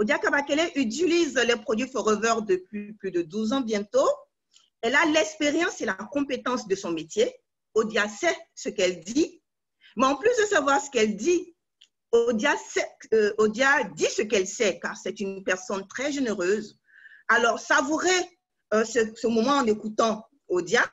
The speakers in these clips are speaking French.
Odia Kabakele utilise les produits Forever depuis plus de 12 ans bientôt. Elle a l'expérience et la compétence de son métier. Odia sait ce qu'elle dit. Mais en plus de savoir ce qu'elle dit, Odia dit ce qu'elle sait, car c'est une personne très généreuse. Alors, savourez ce moment en écoutant Odia,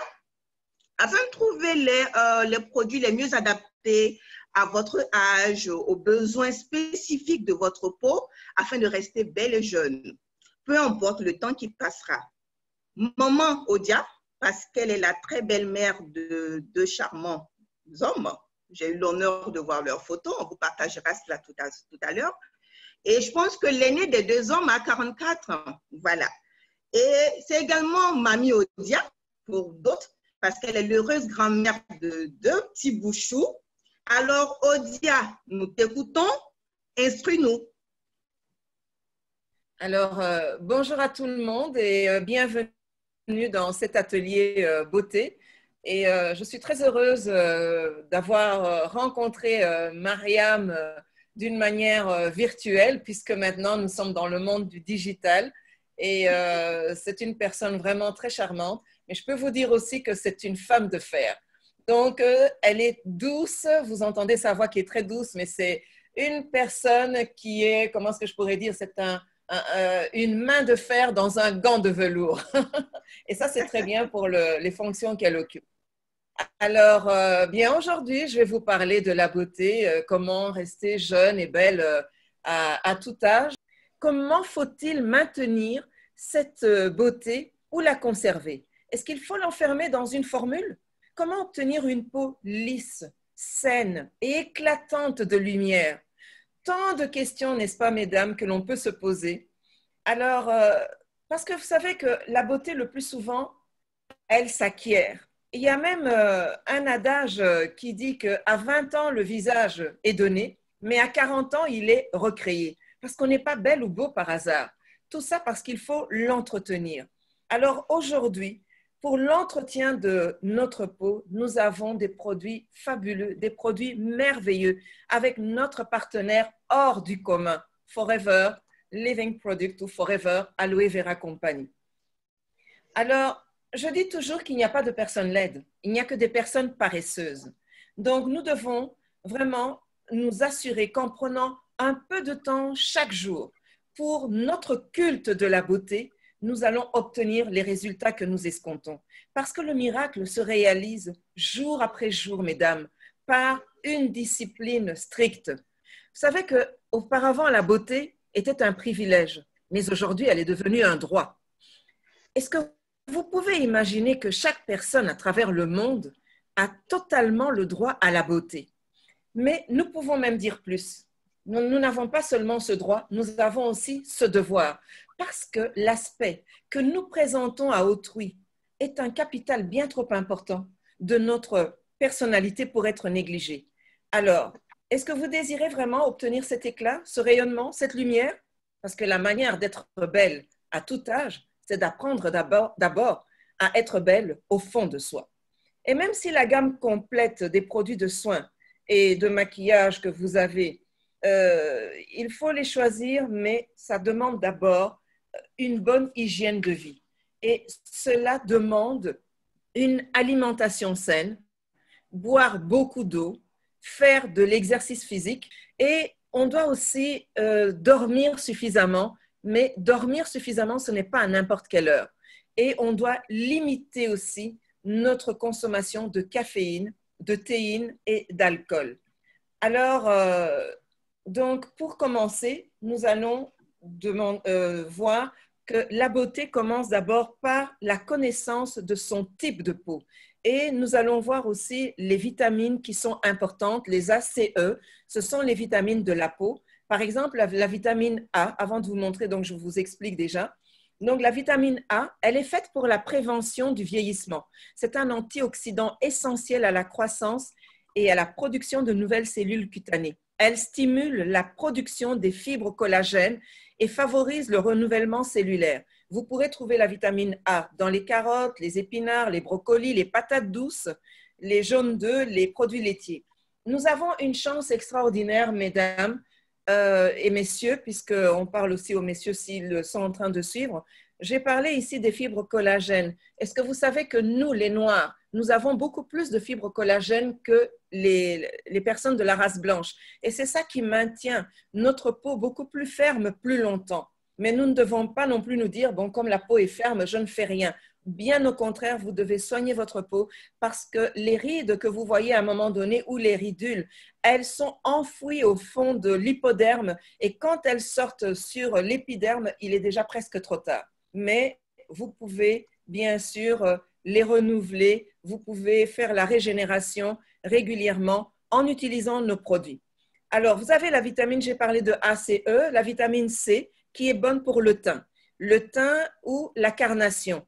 afin de trouver les produits les mieux adaptés à votre âge, aux besoins spécifiques de votre peau, afin de rester belle et jeune, peu importe le temps qui passera. Maman Odia, parce qu'elle est la très belle mère de deux charmants hommes. J'ai eu l'honneur de voir leurs photos, on vous partagera cela tout à l'heure. Et je pense que l'aîné des deux hommes a 44 ans. Voilà. Et c'est également Mamie Odia, pour d'autres, parce qu'elle est l'heureuse grand-mère de deux petits bouchous. Alors, Odia, nous t'écoutons, instruis-nous. Alors, bonjour à tout le monde et bienvenue dans cet atelier beauté. Et je suis très heureuse d'avoir rencontré Mariam d'une manière virtuelle, puisque maintenant nous sommes dans le monde du digital. Et c'est une personne vraiment très charmante. Mais je peux vous dire aussi que c'est une femme de fer. Donc, elle est douce. Vous entendez sa voix qui est très douce, mais c'est une personne qui est, comment est-ce que je pourrais dire, c'est une main de fer dans un gant de velours. Et ça, c'est très bien pour les fonctions qu'elle occupe. Alors, bien aujourd'hui, je vais vous parler de la beauté, comment rester jeune et belle à tout âge. Comment faut-il maintenir cette beauté ou la conserver? Est-ce qu'il faut l'enfermer dans une formule? Comment obtenir une peau lisse, saine et éclatante de lumière? Tant de questions, n'est-ce pas, mesdames, que l'on peut se poser. Alors, parce que vous savez que la beauté, le plus souvent, elle s'acquiert. Il y a même un adage qui dit qu'à 20 ans, le visage est donné, mais à 40 ans, il est recréé. Parce qu'on n'est pas belle ou beau par hasard. Tout ça parce qu'il faut l'entretenir. Alors aujourd'hui, pour l'entretien de notre peau, nous avons des produits fabuleux, des produits merveilleux avec notre partenaire hors du commun, Forever Living Product ou Forever Aloe Vera Company. Alors, je dis toujours qu'il n'y a pas de personnes laides, il n'y a que des personnes paresseuses. Donc, nous devons vraiment nous assurer qu'en prenant un peu de temps chaque jour pour notre culte de la beauté, nous allons obtenir les résultats que nous escomptons. Parce que le miracle se réalise jour après jour, mesdames, par une discipline stricte. Vous savez qu'auparavant, la beauté était un privilège, mais aujourd'hui, elle est devenue un droit. Est-ce que vous pouvez imaginer que chaque personne à travers le monde a totalement le droit à la beauté? Mais nous pouvons même dire plus. Nous n'avons pas seulement ce droit, nous avons aussi ce devoir. Parce que l'aspect que nous présentons à autrui est un capital bien trop important de notre personnalité pour être négligé. Alors, est-ce que vous désirez vraiment obtenir cet éclat, ce rayonnement, cette lumière? Parce que la manière d'être belle à tout âge, c'est d'apprendre d'abord à être belle au fond de soi. Et même si la gamme complète des produits de soins et de maquillage que vous avez, il faut les choisir, mais ça demande d'abord une bonne hygiène de vie. Et cela demande une alimentation saine, boire beaucoup d'eau, faire de l'exercice physique et on doit aussi dormir suffisamment, mais dormir suffisamment, ce n'est pas à n'importe quelle heure. Et on doit limiter aussi notre consommation de caféine, de théine et d'alcool. Alors, donc, pour commencer, nous allons voir que la beauté commence d'abord par la connaissance de son type de peau. Et nous allons voir aussi les vitamines qui sont importantes, les ACE, ce sont les vitamines de la peau. Par exemple, la vitamine A, avant de vous montrer, donc je vous explique déjà. Donc, la vitamine A, elle est faite pour la prévention du vieillissement. C'est un antioxydant essentiel à la croissance et à la production de nouvelles cellules cutanées. Elle stimule la production des fibres collagènes et favorise le renouvellement cellulaire. Vous pourrez trouver la vitamine A dans les carottes, les épinards, les brocolis, les patates douces, les jaunes d'œufs, les produits laitiers. Nous avons une chance extraordinaire, mesdames, et messieurs, puisqu'on parle aussi aux messieurs s'ils sont en train de suivre, j'ai parlé ici des fibres collagènes. Est-ce que vous savez que nous, les Noirs, nous avons beaucoup plus de fibres collagènes que les personnes de la race blanche? Et c'est ça qui maintient notre peau beaucoup plus ferme plus longtemps. Mais nous ne devons pas non plus nous dire, bon, comme la peau est ferme, je ne fais rien. Bien au contraire, vous devez soigner votre peau parce que les rides que vous voyez à un moment donné ou les ridules, elles sont enfouies au fond de l'hypoderme et quand elles sortent sur l'épiderme, il est déjà presque trop tard. Mais vous pouvez bien sûr les renouveler, vous pouvez faire la régénération régulièrement en utilisant nos produits. Alors, vous avez la vitamine, j'ai parlé de A, C, E, la vitamine C qui est bonne pour le teint ou la carnation.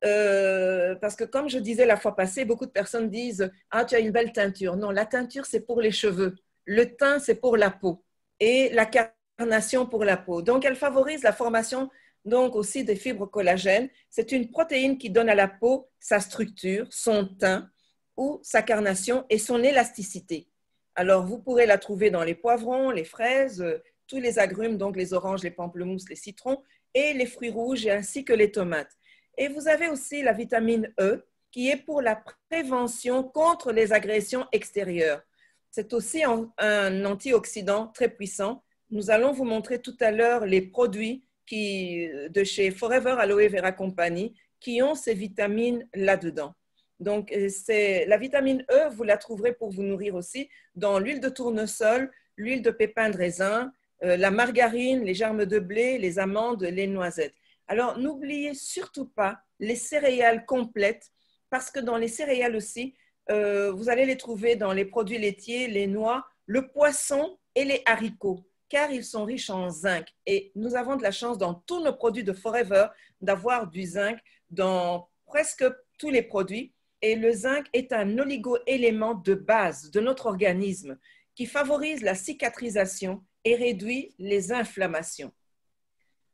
Parce que comme je disais la fois passée, beaucoup de personnes disent « Ah, tu as une belle teinture ». Non, la teinture, c'est pour les cheveux. Le teint, c'est pour la peau. Et la carnation pour la peau. Donc, elle favorise la formation donc aussi des fibres collagènes. C'est une protéine qui donne à la peau sa structure, son teint ou sa carnation et son élasticité. Alors, vous pourrez la trouver dans les poivrons, les fraises, tous les agrumes, donc les oranges, les pamplemousses, les citrons et les fruits rouges ainsi que les tomates. Et vous avez aussi la vitamine E qui est pour la prévention contre les agressions extérieures. C'est aussi un antioxydant très puissant. Nous allons vous montrer tout à l'heure les produits de chez Forever Aloe Vera Company qui ont ces vitamines là-dedans. Donc, la vitamine E, vous la trouverez pour vous nourrir aussi dans l'huile de tournesol, l'huile de pépins de raisin, la margarine, les germes de blé, les amandes, les noisettes. Alors, n'oubliez surtout pas les céréales complètes parce que dans les céréales aussi, vous allez les trouver dans les produits laitiers, les noix, le poisson et les haricots car ils sont riches en zinc. Et nous avons de la chance dans tous nos produits de Forever d'avoir du zinc dans presque tous les produits. Et le zinc est un oligo-élément de base de notre organisme qui favorise la cicatrisation et réduit les inflammations.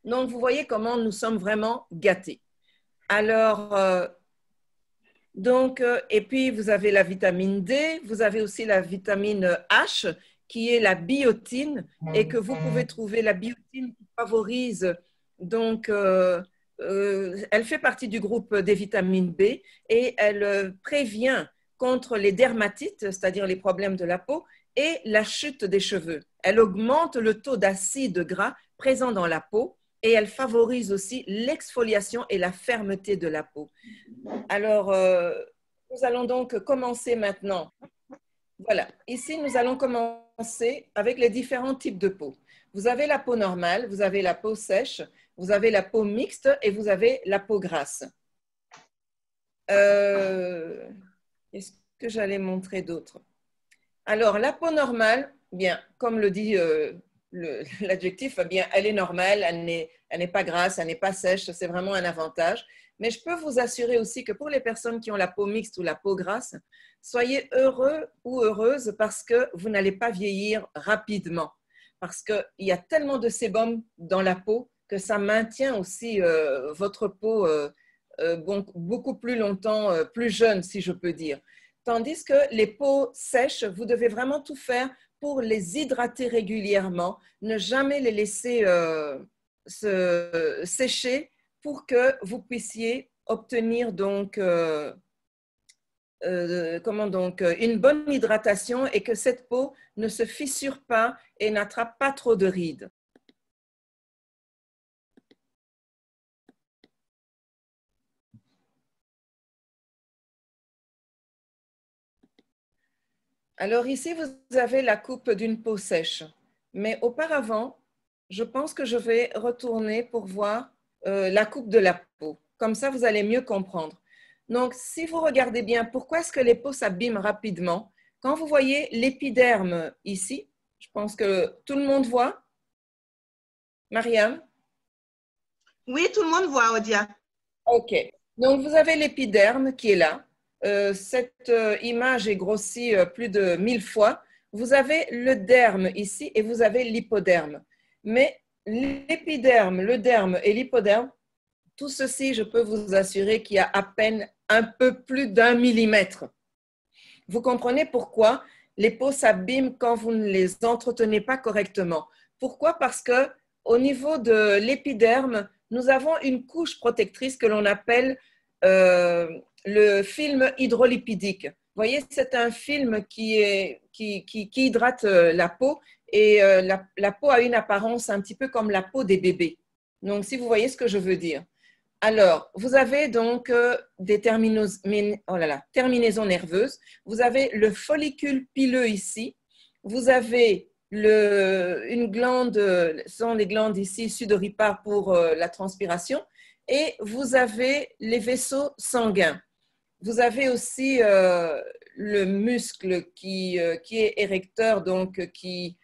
Donc, vous voyez comment nous sommes vraiment gâtés. Alors, et puis vous avez la vitamine D, vous avez aussi la vitamine H, qui est la biotine, et que vous pouvez trouver la biotine qui favorise, donc, elle fait partie du groupe des vitamines B, et elle prévient contre les dermatites, c'est-à-dire les problèmes de la peau, et la chute des cheveux. Elle augmente le taux d'acide gras présent dans la peau, et elle favorise aussi l'exfoliation et la fermeté de la peau. Alors, nous allons donc commencer maintenant. Voilà, ici, nous allons commencer avec les différents types de peau. Vous avez la peau normale, vous avez la peau sèche, vous avez la peau mixte et vous avez la peau grasse. Est-ce que j'allais montrer d'autres? Alors, la peau normale, bien, comme le dit l'adjectif, bien, elle est normale, elle n'est pas grasse, elle n'est pas sèche, c'est vraiment un avantage. Mais je peux vous assurer aussi que pour les personnes qui ont la peau mixte ou la peau grasse, soyez heureux ou heureuse parce que vous n'allez pas vieillir rapidement. Parce qu'il y a tellement de sébum dans la peau que ça maintient aussi votre peau beaucoup plus longtemps, plus jeune, si je peux dire. Tandis que les peaux sèches, vous devez vraiment tout faire pour les hydrater régulièrement, ne jamais les laisser se sécher pour que vous puissiez obtenir donc, une bonne hydratation et que cette peau ne se fissure pas et n'attrape pas trop de rides. Alors ici, vous avez la coupe d'une peau sèche. Mais auparavant, je pense que je vais retourner pour voir la coupe de la peau. Comme ça, vous allez mieux comprendre. Donc, si vous regardez bien, pourquoi est-ce que les peaux s'abîment rapidement? Quand vous voyez l'épiderme ici, je pense que tout le monde voit. Mariam? Oui, tout le monde voit, Odia. OK. Donc, vous avez l'épiderme qui est là. Cette image est grossie plus de 1000 fois. Vous avez le derme ici et vous avez l'hypoderme. Mais l'épiderme, le derme et l'hypoderme, tout ceci, je peux vous assurer qu'il y a à peine un peu plus d'1 millimètre. Vous comprenez pourquoi les peaux s'abîment quand vous ne les entretenez pas correctement. Pourquoi? Parce que au niveau de l'épiderme, nous avons une couche protectrice que l'on appelle le film hydrolipidique. Vous voyez, c'est un film qui hydrate la peau et la peau a une apparence un petit peu comme la peau des bébés. Donc, si vous voyez ce que je veux dire. Alors, vous avez donc des terminaisons nerveuses. Vous avez le follicule pileux ici. Vous avez une glande, ce sont les glandes ici sudoripares pour la transpiration. Et vous avez les vaisseaux sanguins. Vous avez aussi le muscle qui est érecteur, donc qui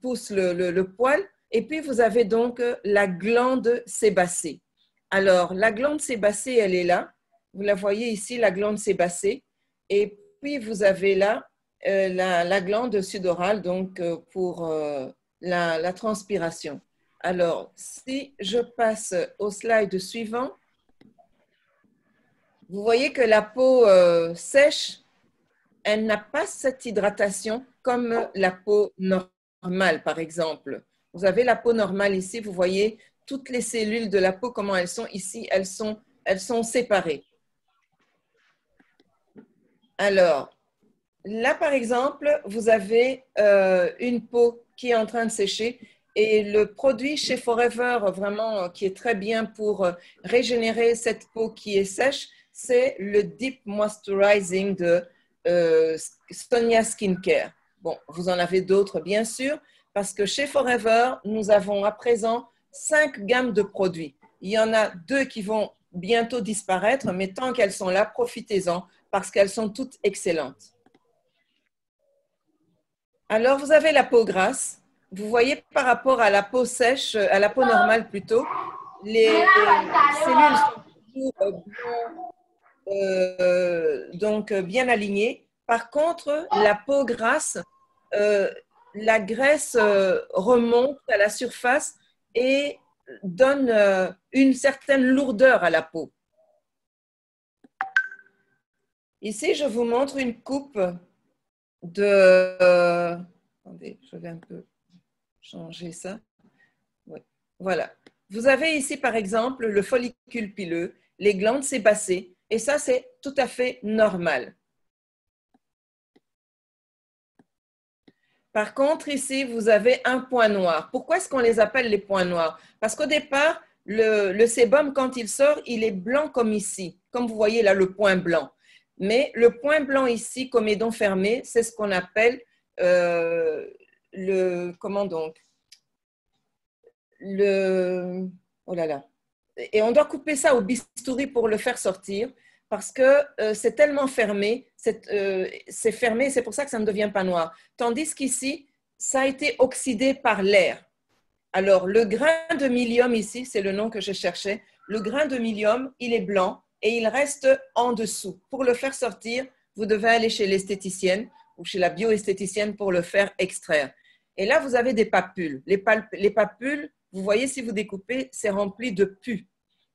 pousse le poil. Et puis, vous avez donc la glande sébacée. Alors, la glande sébacée, elle est là. Vous la voyez ici, la glande sébacée. Et puis, vous avez là la glande sudorale, donc pour la transpiration. Alors, si je passe au slide suivant, vous voyez que la peau sèche, elle n'a pas cette hydratation comme la peau normale, par exemple. Vous avez la peau normale ici, vous voyez toutes les cellules de la peau, comment elles sont ici, elles sont séparées. Alors, là, par exemple, vous avez une peau qui est en train de sécher et le produit chez Forever, vraiment, qui est très bien pour régénérer cette peau qui est sèche, c'est le Deep Moisturizing de Sonia Skincare. Bon, vous en avez d'autres, bien sûr, parce que chez Forever, nous avons à présent 5 gammes de produits. Il y en a 2 qui vont bientôt disparaître, mais tant qu'elles sont là, profitez-en parce qu'elles sont toutes excellentes. Alors, vous avez la peau grasse. Vous voyez par rapport à la peau sèche, à la peau normale plutôt, les cellules sont toujours donc bien alignées. Par contre, la peau grasse, la graisse remonte à la surface et donne une certaine lourdeur à la peau. Ici, je vous montre une coupe de… attendez, je vais un peu changer ça. Oui. Voilà. Vous avez ici, par exemple, le follicule pileux, les glandes sébacées, et ça, c'est tout à fait normal. Par contre, ici, vous avez un point noir. Pourquoi est-ce qu'on les appelle les points noirs? Parce qu'au départ, le sébum, quand il sort, il est blanc comme ici. Comme vous voyez là, le point blanc. Mais le point blanc ici, comédon fermé, c'est ce qu'on appelle comment donc? Oh là là. Et on doit couper ça au bistouri pour le faire sortir parce que c'est tellement fermé, c'est fermé, c'est pour ça que ça ne devient pas noir. Tandis qu'ici, ça a été oxydé par l'air. Alors, le grain de mylium ici, c'est le nom que je cherchais. Le grain de mylium, il est blanc et il reste en dessous. Pour le faire sortir, vous devez aller chez l'esthéticienne ou chez la bioesthéticienne pour le faire extraire. Et là, vous avez des papules. Les papules, vous voyez, si vous découpez, c'est rempli de pus.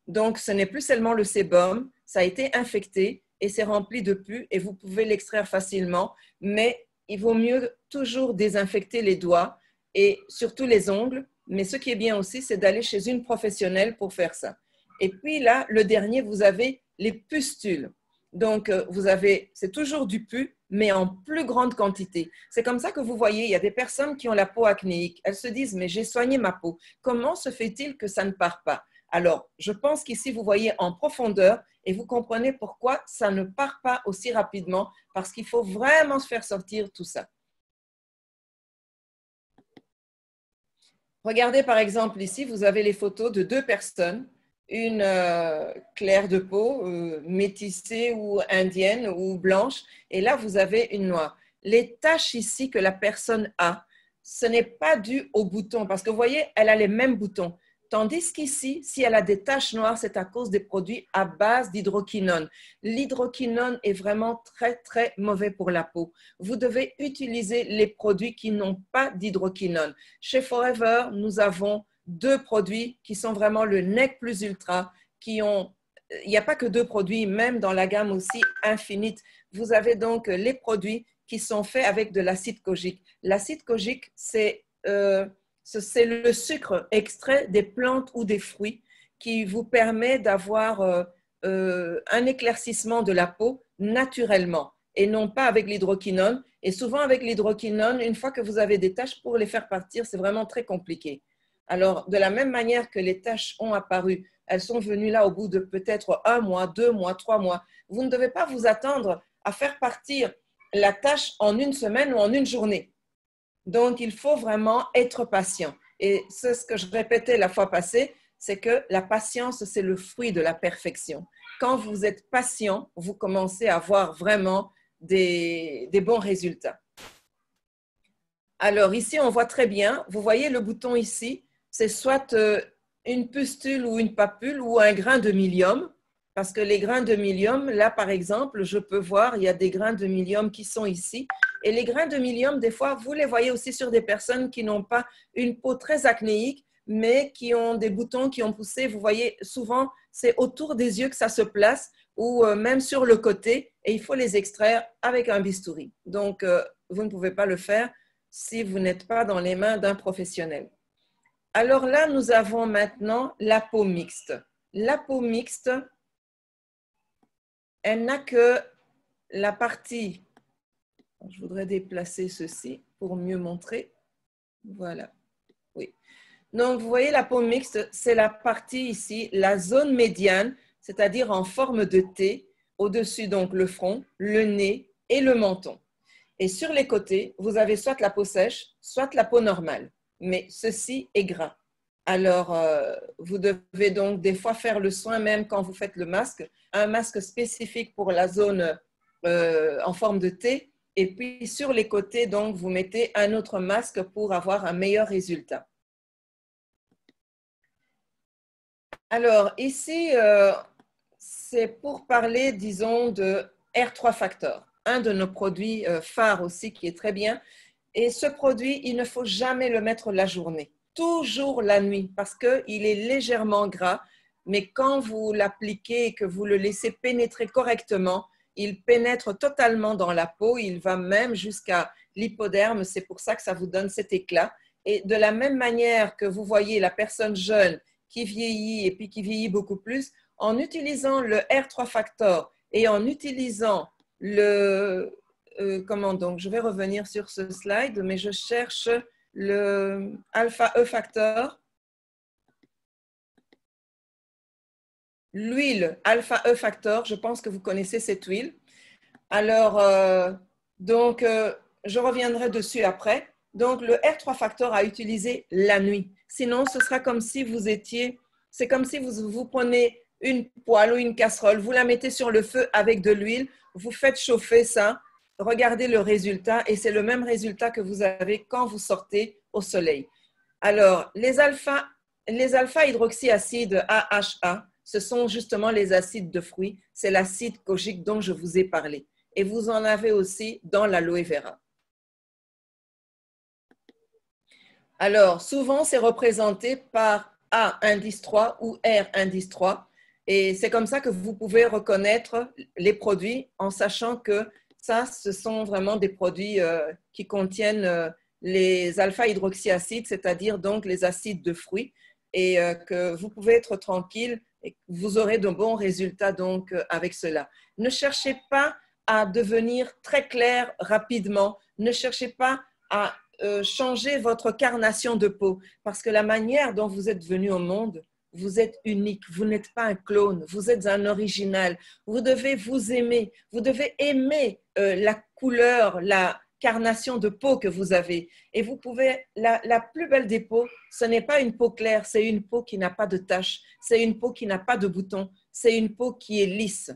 Donc, ce n'est plus seulement le sébum, ça a été infecté et c'est rempli de pus et vous pouvez l'extraire facilement, mais il vaut mieux toujours désinfecter les doigts et surtout les ongles. Mais ce qui est bien aussi, c'est d'aller chez une professionnelle pour faire ça. Et puis là, le dernier, vous avez les pustules. Donc, c'est toujours du pus, mais en plus grande quantité. C'est comme ça que vous voyez, il y a des personnes qui ont la peau acnéique. Elles se disent, mais j'ai soigné ma peau. Comment se fait-il que ça ne part pas? Alors, je pense qu'ici, vous voyez en profondeur et vous comprenez pourquoi ça ne part pas aussi rapidement, parce qu'il faut vraiment se faire sortir tout ça. Regardez par exemple ici, vous avez les photos de 2 personnes, une claire de peau, métissée ou indienne ou blanche, et là vous avez une noire. Les taches ici que la personne a, ce n'est pas dû au bouton, parce que vous voyez, elle a les mêmes boutons. Tandis qu'ici, si elle a des taches noires, c'est à cause des produits à base d'hydroquinone. L'hydroquinone est vraiment très, très mauvais pour la peau. Vous devez utiliser les produits qui n'ont pas d'hydroquinone. Chez Forever, nous avons 2 produits qui sont vraiment le Nec Plus Ultra, il n'y a pas que 2 produits, même dans la gamme aussi Infinite. Vous avez donc les produits qui sont faits avec de l'acide kojique. L'acide kojique, c'est le sucre extrait des plantes ou des fruits qui vous permet d'avoir un éclaircissement de la peau naturellement et non pas avec l'hydroquinone. Et souvent avec l'hydroquinone, une fois que vous avez des taches, pour les faire partir, c'est vraiment très compliqué. Alors, de la même manière que les taches ont apparu, elles sont venues là au bout de peut-être 1 mois, 2 mois, 3 mois. Vous ne devez pas vous attendre à faire partir la tache en 1 semaine ou en 1 journée. Donc, il faut vraiment être patient. Et c'est ce que je répétais la fois passée, c'est que la patience, c'est le fruit de la perfection. Quand vous êtes patient, vous commencez à voir vraiment des bons résultats. Alors, ici, on voit très bien, vous voyez le bouton ici, c'est soit une pustule ou une papule ou un grain de mylium, parce que les grains de mylium, là, par exemple, je peux voir, il y a des grains de mylium qui sont ici. Et les grains de mylium, des fois, vous les voyez aussi sur des personnes qui n'ont pas une peau très acnéique, mais qui ont des boutons qui ont poussé. Vous voyez, souvent, c'est autour des yeux que ça se place ou même sur le côté. Et il faut les extraire avec un bistouri. Donc, vous ne pouvez pas le faire si vous n'êtes pas dans les mains d'un professionnel. Alors là, nous avons maintenant la peau mixte. La peau mixte, elle n'a que la partie, je voudrais déplacer ceci pour mieux montrer. Voilà, oui. Donc, vous voyez, la peau mixte, c'est la partie ici, la zone médiane, c'est-à-dire en forme de T, au-dessus donc le front, le nez et le menton. Et sur les côtés, vous avez soit la peau sèche, soit la peau normale. Mais ceci est gras. Alors, vous devez donc des fois faire le soin, même quand vous faites le masque, un masque spécifique pour la zone en forme de T. Et puis, sur les côtés, donc, vous mettez un autre masque pour avoir un meilleur résultat. Alors, ici, c'est pour parler, disons, de R3 Factor, un de nos produits phares aussi qui est très bien. Et ce produit, il ne faut jamais le mettre la journée, toujours la nuit, parce qu'il est légèrement gras, mais quand vous l'appliquez et que vous le laissez pénétrer correctement, il pénètre totalement dans la peau, il va même jusqu'à l'hypoderme, c'est pour ça que ça vous donne cet éclat. Et de la même manière que vous voyez la personne jeune qui vieillit et puis qui vieillit beaucoup plus, en utilisant le R3 Factor et en utilisant comment donc, je vais revenir sur ce slide, mais je cherche le Alpha E Factor. L'huile Alpha E Factor, je pense que vous connaissez cette huile. Alors, je reviendrai dessus après. Donc, le R3 Factor à utiliser la nuit. Sinon, ce sera comme si vous étiez, c'est comme si vous prenez une poêle ou une casserole, vous la mettez sur le feu avec de l'huile, vous faites chauffer ça, regardez le résultat et c'est le même résultat que vous avez quand vous sortez au soleil. Alors, les alpha-hydroxyacides AHA, ce sont justement les acides de fruits. C'est l'acide kojique dont je vous ai parlé. Et vous en avez aussi dans l'aloe vera. Alors, souvent, c'est représenté par A indice 3 ou R indice 3. Et c'est comme ça que vous pouvez reconnaître les produits en sachant que ça, ce sont vraiment des produits qui contiennent les alpha-hydroxyacides, c'est-à-dire donc les acides de fruits, et que vous pouvez être tranquille et vous aurez de bons résultats donc avec cela. Ne cherchez pas à devenir très clair rapidement. Ne cherchez pas à changer votre carnation de peau parce que la manière dont vous êtes venu au monde, vous êtes unique, vous n'êtes pas un clone, vous êtes un original. Vous devez vous aimer, vous devez aimer la couleur, la carnation de peau que vous avez. Et vous pouvez, la plus belle des peaux, ce n'est pas une peau claire, c'est une peau qui n'a pas de taches, c'est une peau qui n'a pas de boutons, c'est une peau qui est lisse.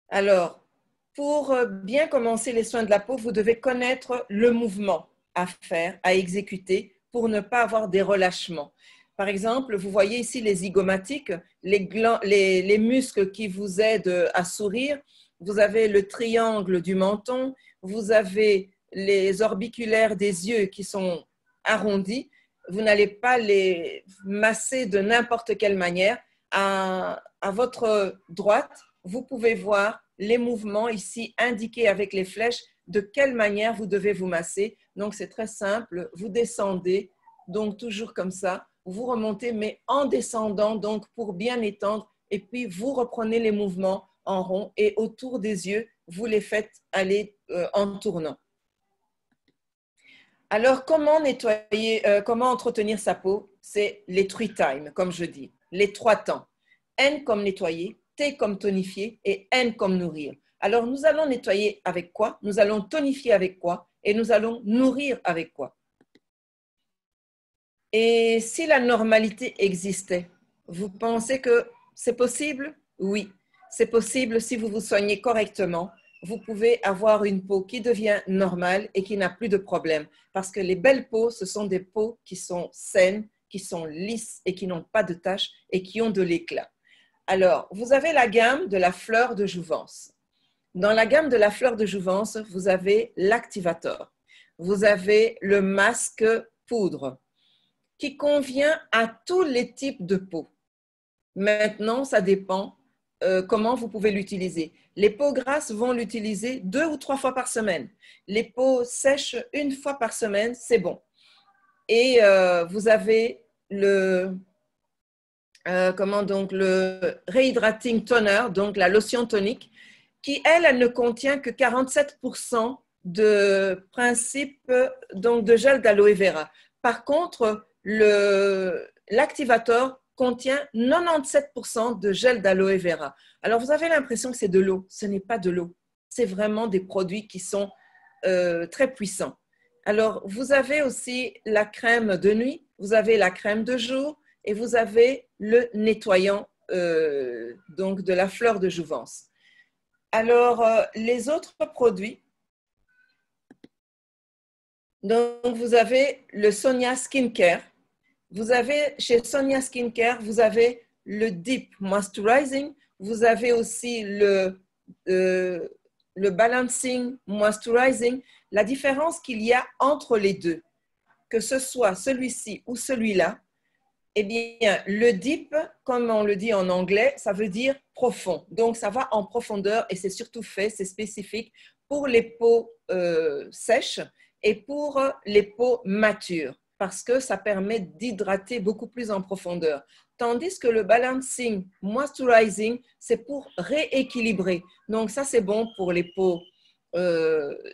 Alors, pour bien commencer les soins de la peau, vous devez connaître le mouvement à faire, à exécuter pour ne pas avoir des relâchements. Par exemple, vous voyez ici les zygomatiques, les muscles qui vous aident à sourire. Vous avez le triangle du menton, vous avez les orbiculaires des yeux qui sont arrondis. Vous n'allez pas les masser de n'importe quelle manière. À votre droite, vous pouvez voir les mouvements ici indiqués avec les flèches, de quelle manière vous devez vous masser. Donc, c'est très simple. Vous descendez, donc toujours comme ça. Vous remontez, mais en descendant, donc pour bien étendre. Et puis, vous reprenez les mouvements en rond et autour des yeux, vous les faites aller en tournant. Alors, comment nettoyer, comment entretenir sa peau? C'est les 3 times, comme je dis, les 3 temps. N comme nettoyer, T comme tonifier et N comme nourrir. Alors, nous allons nettoyer avec quoi? Nous allons tonifier avec quoi? Et nous allons nourrir avec quoi? Et si la normalité existait, vous pensez que c'est possible? Oui, c'est possible si vous vous soignez correctement. Vous pouvez avoir une peau qui devient normale et qui n'a plus de problème. Parce que les belles peaux, ce sont des peaux qui sont saines, qui sont lisses et qui n'ont pas de taches et qui ont de l'éclat. Alors, vous avez la gamme de la fleur de jouvence. Dans la gamme de la fleur de jouvence, vous avez l'activator. Vous avez le masque poudre qui convient à tous les types de peau. Maintenant, ça dépend comment vous pouvez l'utiliser. Les peaux grasses vont l'utiliser 2 ou 3 fois par semaine. Les peaux sèches, 1 fois par semaine, c'est bon. Et vous avez le Rehydrating Toner, donc la lotion tonique, qui, elle ne contient que 47% de principe donc de gel d'aloe vera. Par contre, l'activator contient 97% de gel d'aloe vera. Alors, vous avez l'impression que c'est de l'eau. Ce n'est pas de l'eau. C'est vraiment des produits qui sont très puissants. Alors, vous avez aussi la crème de nuit, vous avez la crème de jour et vous avez le nettoyant donc de la fleur de jouvence. Alors, les autres produits, donc vous avez le Sonia Skincare. Vous avez chez Sonia Skincare, vous avez le Deep Moisturizing, vous avez aussi le Balancing Moisturizing. La différence qu'il y a entre les deux, que ce soit celui-ci ou celui-là, eh bien, le deep, comme on le dit en anglais, ça veut dire profond. Donc, ça va en profondeur et c'est surtout fait, c'est spécifique pour les peaux sèches et pour les peaux matures parce que ça permet d'hydrater beaucoup plus en profondeur. Tandis que le Balancing Moisturizing, c'est pour rééquilibrer. Donc, ça, c'est bon pour les peaux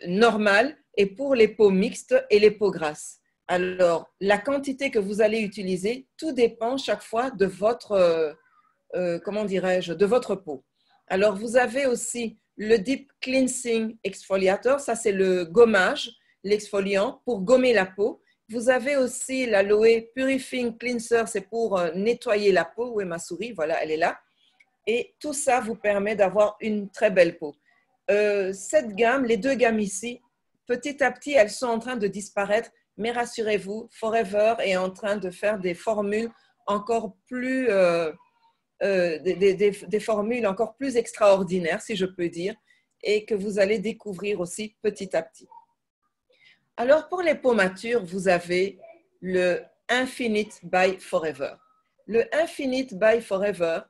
normales et pour les peaux mixtes et les peaux grasses. Alors, la quantité que vous allez utiliser, tout dépend chaque fois de votre, de votre peau. Alors, vous avez aussi le Deep Cleansing Exfoliator, ça c'est le gommage, l'exfoliant pour gommer la peau. Vous avez aussi l'Aloe Purifying Cleanser, c'est pour nettoyer la peau. Où est ma souris? Voilà, elle est là. Et tout ça vous permet d'avoir une très belle peau. Cette gamme, les 2 gammes ici, petit à petit, elles sont en train de disparaître. Mais rassurez-vous, Forever est en train de faire des formules encore plus, des formules encore plus extraordinaires, si je peux dire, et que vous allez découvrir aussi petit à petit. Alors, pour les peaux matures, vous avez le Infinite by Forever. Le Infinite by Forever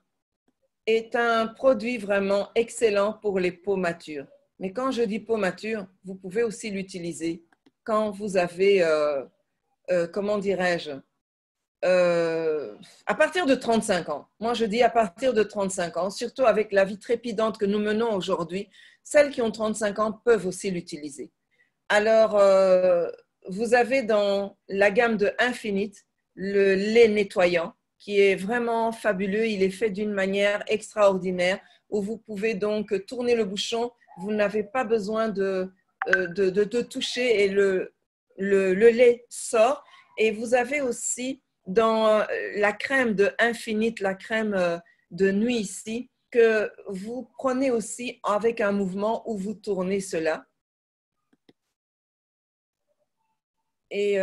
est un produit vraiment excellent pour les peaux matures. Mais quand je dis peau mature, vous pouvez aussi l'utiliser quand vous avez, comment dirais-je, à partir de 35 ans. Moi, je dis à partir de 35 ans, surtout avec la vie trépidante que nous menons aujourd'hui, celles qui ont 35 ans peuvent aussi l'utiliser. Alors, vous avez dans la gamme de Infinite le lait nettoyant qui est vraiment fabuleux. Il est fait d'une manière extraordinaire où vous pouvez donc tourner le bouchon. Vous n'avez pas besoin de toucher et le lait sort. Et vous avez aussi dans la crème de Infinite, la crème de nuit ici, que vous prenez aussi avec un mouvement où vous tournez cela. Et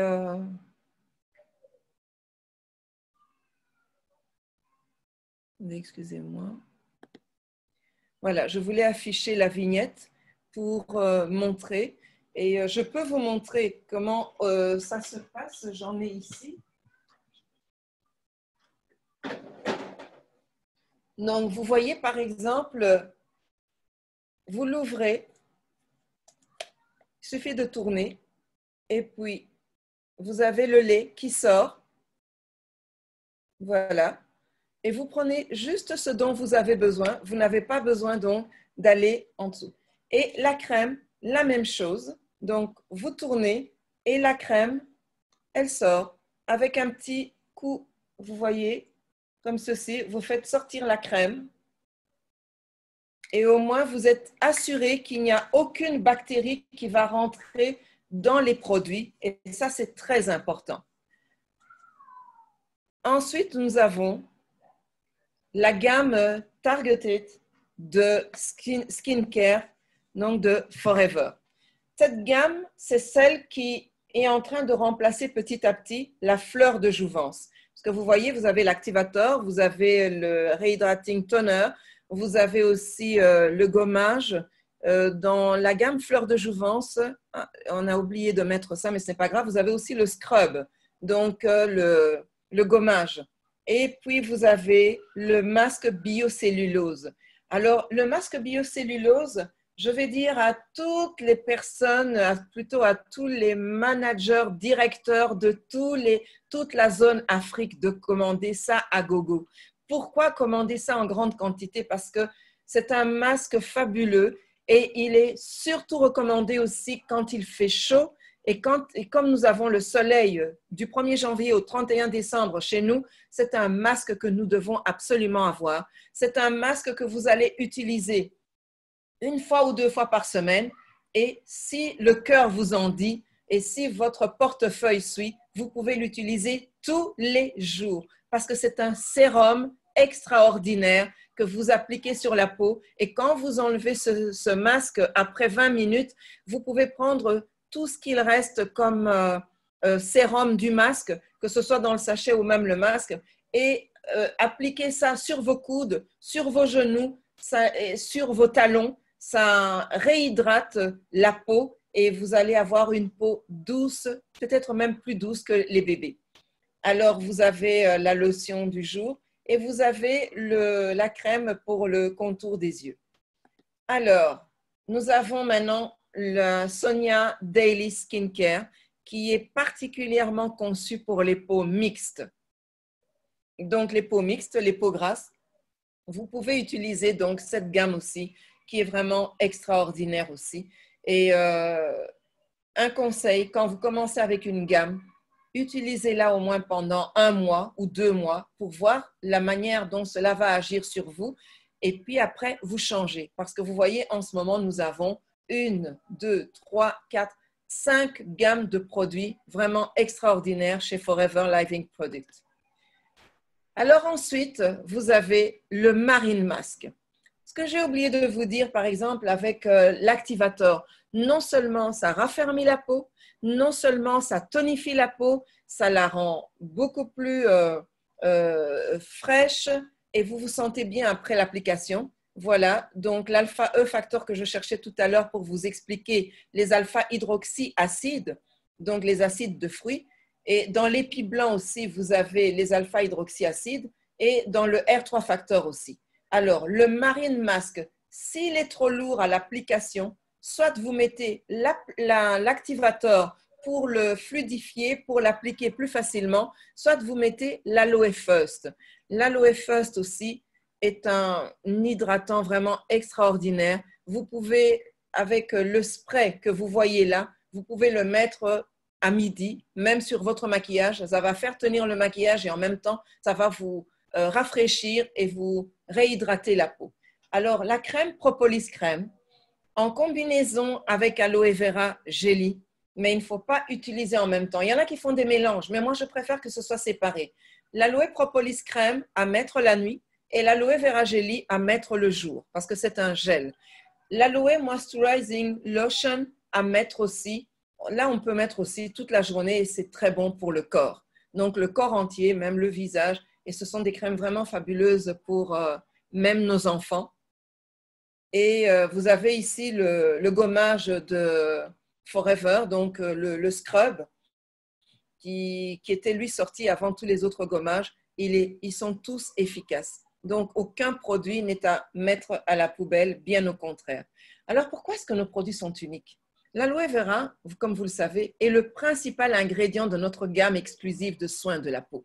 excusez-moi. Voilà, je voulais afficher la vignette pour montrer. Et je peux vous montrer comment ça se passe. J'en ai ici. Donc, vous voyez par exemple vous l'ouvrez, il suffit de tourner et puis vous avez le lait qui sort. Voilà. Et vous prenez juste ce dont vous avez besoin. Vous n'avez pas besoin donc d'aller en dessous. Et la crème, la même chose. Donc, vous tournez et la crème, elle sort avec un petit coup, vous voyez, comme ceci. Vous faites sortir la crème et au moins vous êtes assuré qu'il n'y a aucune bactérie qui va rentrer dans les produits. Et ça, c'est très important. Ensuite, nous avons la gamme Targeted de skincare, donc de Forever. Cette gamme, c'est celle qui est en train de remplacer petit à petit la fleur de jouvence. Parce que vous voyez, vous avez l'activateur, vous avez le Rehydrating Toner, vous avez aussi le gommage. Dans la gamme fleur de jouvence, on a oublié de mettre ça, mais ce n'est pas grave, vous avez aussi le scrub, donc le gommage. Et puis, vous avez le masque biocellulose. Alors, le masque biocellulose, je vais dire à toutes les personnes, plutôt à tous les managers, directeurs de toute la zone Afrique de commander ça à gogo. Pourquoi commander ça en grande quantité? Parce que c'est un masque fabuleux et il est surtout recommandé aussi quand il fait chaud. Et comme nous avons le soleil du 1er janvier au 31 décembre chez nous, c'est un masque que nous devons absolument avoir. C'est un masque que vous allez utiliser une fois ou 2 fois par semaine. Et si le cœur vous en dit et si votre portefeuille suit, vous pouvez l'utiliser tous les jours parce que c'est un sérum extraordinaire que vous appliquez sur la peau. Et quand vous enlevez ce masque après 20 minutes, vous pouvez prendre tout ce qu'il reste comme sérum du masque, que ce soit dans le sachet ou même le masque, et appliquer ça sur vos coudes, sur vos genoux, sur vos talons. Ça réhydrate la peau et vous allez avoir une peau douce, peut-être même plus douce que les bébés. Alors, vous avez la lotion du jour et vous avez la crème pour le contour des yeux. Alors, nous avons maintenant la Sonia Daily Skincare qui est particulièrement conçue pour les peaux mixtes. Donc, les peaux mixtes, les peaux grasses, vous pouvez utiliser donc cette gamme aussi qui est vraiment extraordinaire aussi. Et un conseil, quand vous commencez avec une gamme, utilisez-la au moins pendant 1 mois ou 2 mois pour voir la manière dont cela va agir sur vous. Et puis après, vous changez. Parce que vous voyez, en ce moment, nous avons 1, 2, 3, 4, 5 gammes de produits vraiment extraordinaires chez Forever Living Product. Alors ensuite, vous avez le Marine Mask. Ce que j'ai oublié de vous dire, par exemple, avec l'activateur, non seulement ça raffermit la peau, non seulement ça tonifie la peau, ça la rend beaucoup plus fraîche et vous vous sentez bien après l'application. Voilà, donc l'alpha E facteur que je cherchais tout à l'heure pour vous expliquer les alpha hydroxyacides, donc les acides de fruits. Et dans l'épi blanc aussi, vous avez les alpha hydroxyacides et dans le R3 facteur aussi. Alors, le Marine Mask, s'il est trop lourd à l'application, soit vous mettez l'activateur pour le fluidifier, pour l'appliquer plus facilement, soit vous mettez l'Aloe First. L'Aloe First aussi est un hydratant vraiment extraordinaire. Vous pouvez, avec le spray que vous voyez là, vous pouvez le mettre à midi, même sur votre maquillage. Ça va faire tenir le maquillage et en même temps, ça va vous rafraîchir et vous réhydrater la peau. Alors, la crème Propolis Crème, en combinaison avec Aloe Vera Jelly, mais il ne faut pas utiliser en même temps. Il y en a qui font des mélanges, mais moi, je préfère que ce soit séparé. L'Aloe Propolis Crème à mettre la nuit et l'Aloe Vera Jelly à mettre le jour, parce que c'est un gel. L'Aloe Moisturizing Lotion à mettre aussi. Là, on peut mettre aussi toute la journée et c'est très bon pour le corps. Donc, le corps entier, même le visage. Et ce sont des crèmes vraiment fabuleuses pour même nos enfants. Et vous avez ici le gommage de Forever, donc le scrub, qui était lui sorti avant tous les autres gommages. Ils sont tous efficaces. Donc, aucun produit n'est à mettre à la poubelle, bien au contraire. Alors, pourquoi est-ce que nos produits sont uniques? L'aloe vera, comme vous le savez, est le principal ingrédient de notre gamme exclusive de soins de la peau.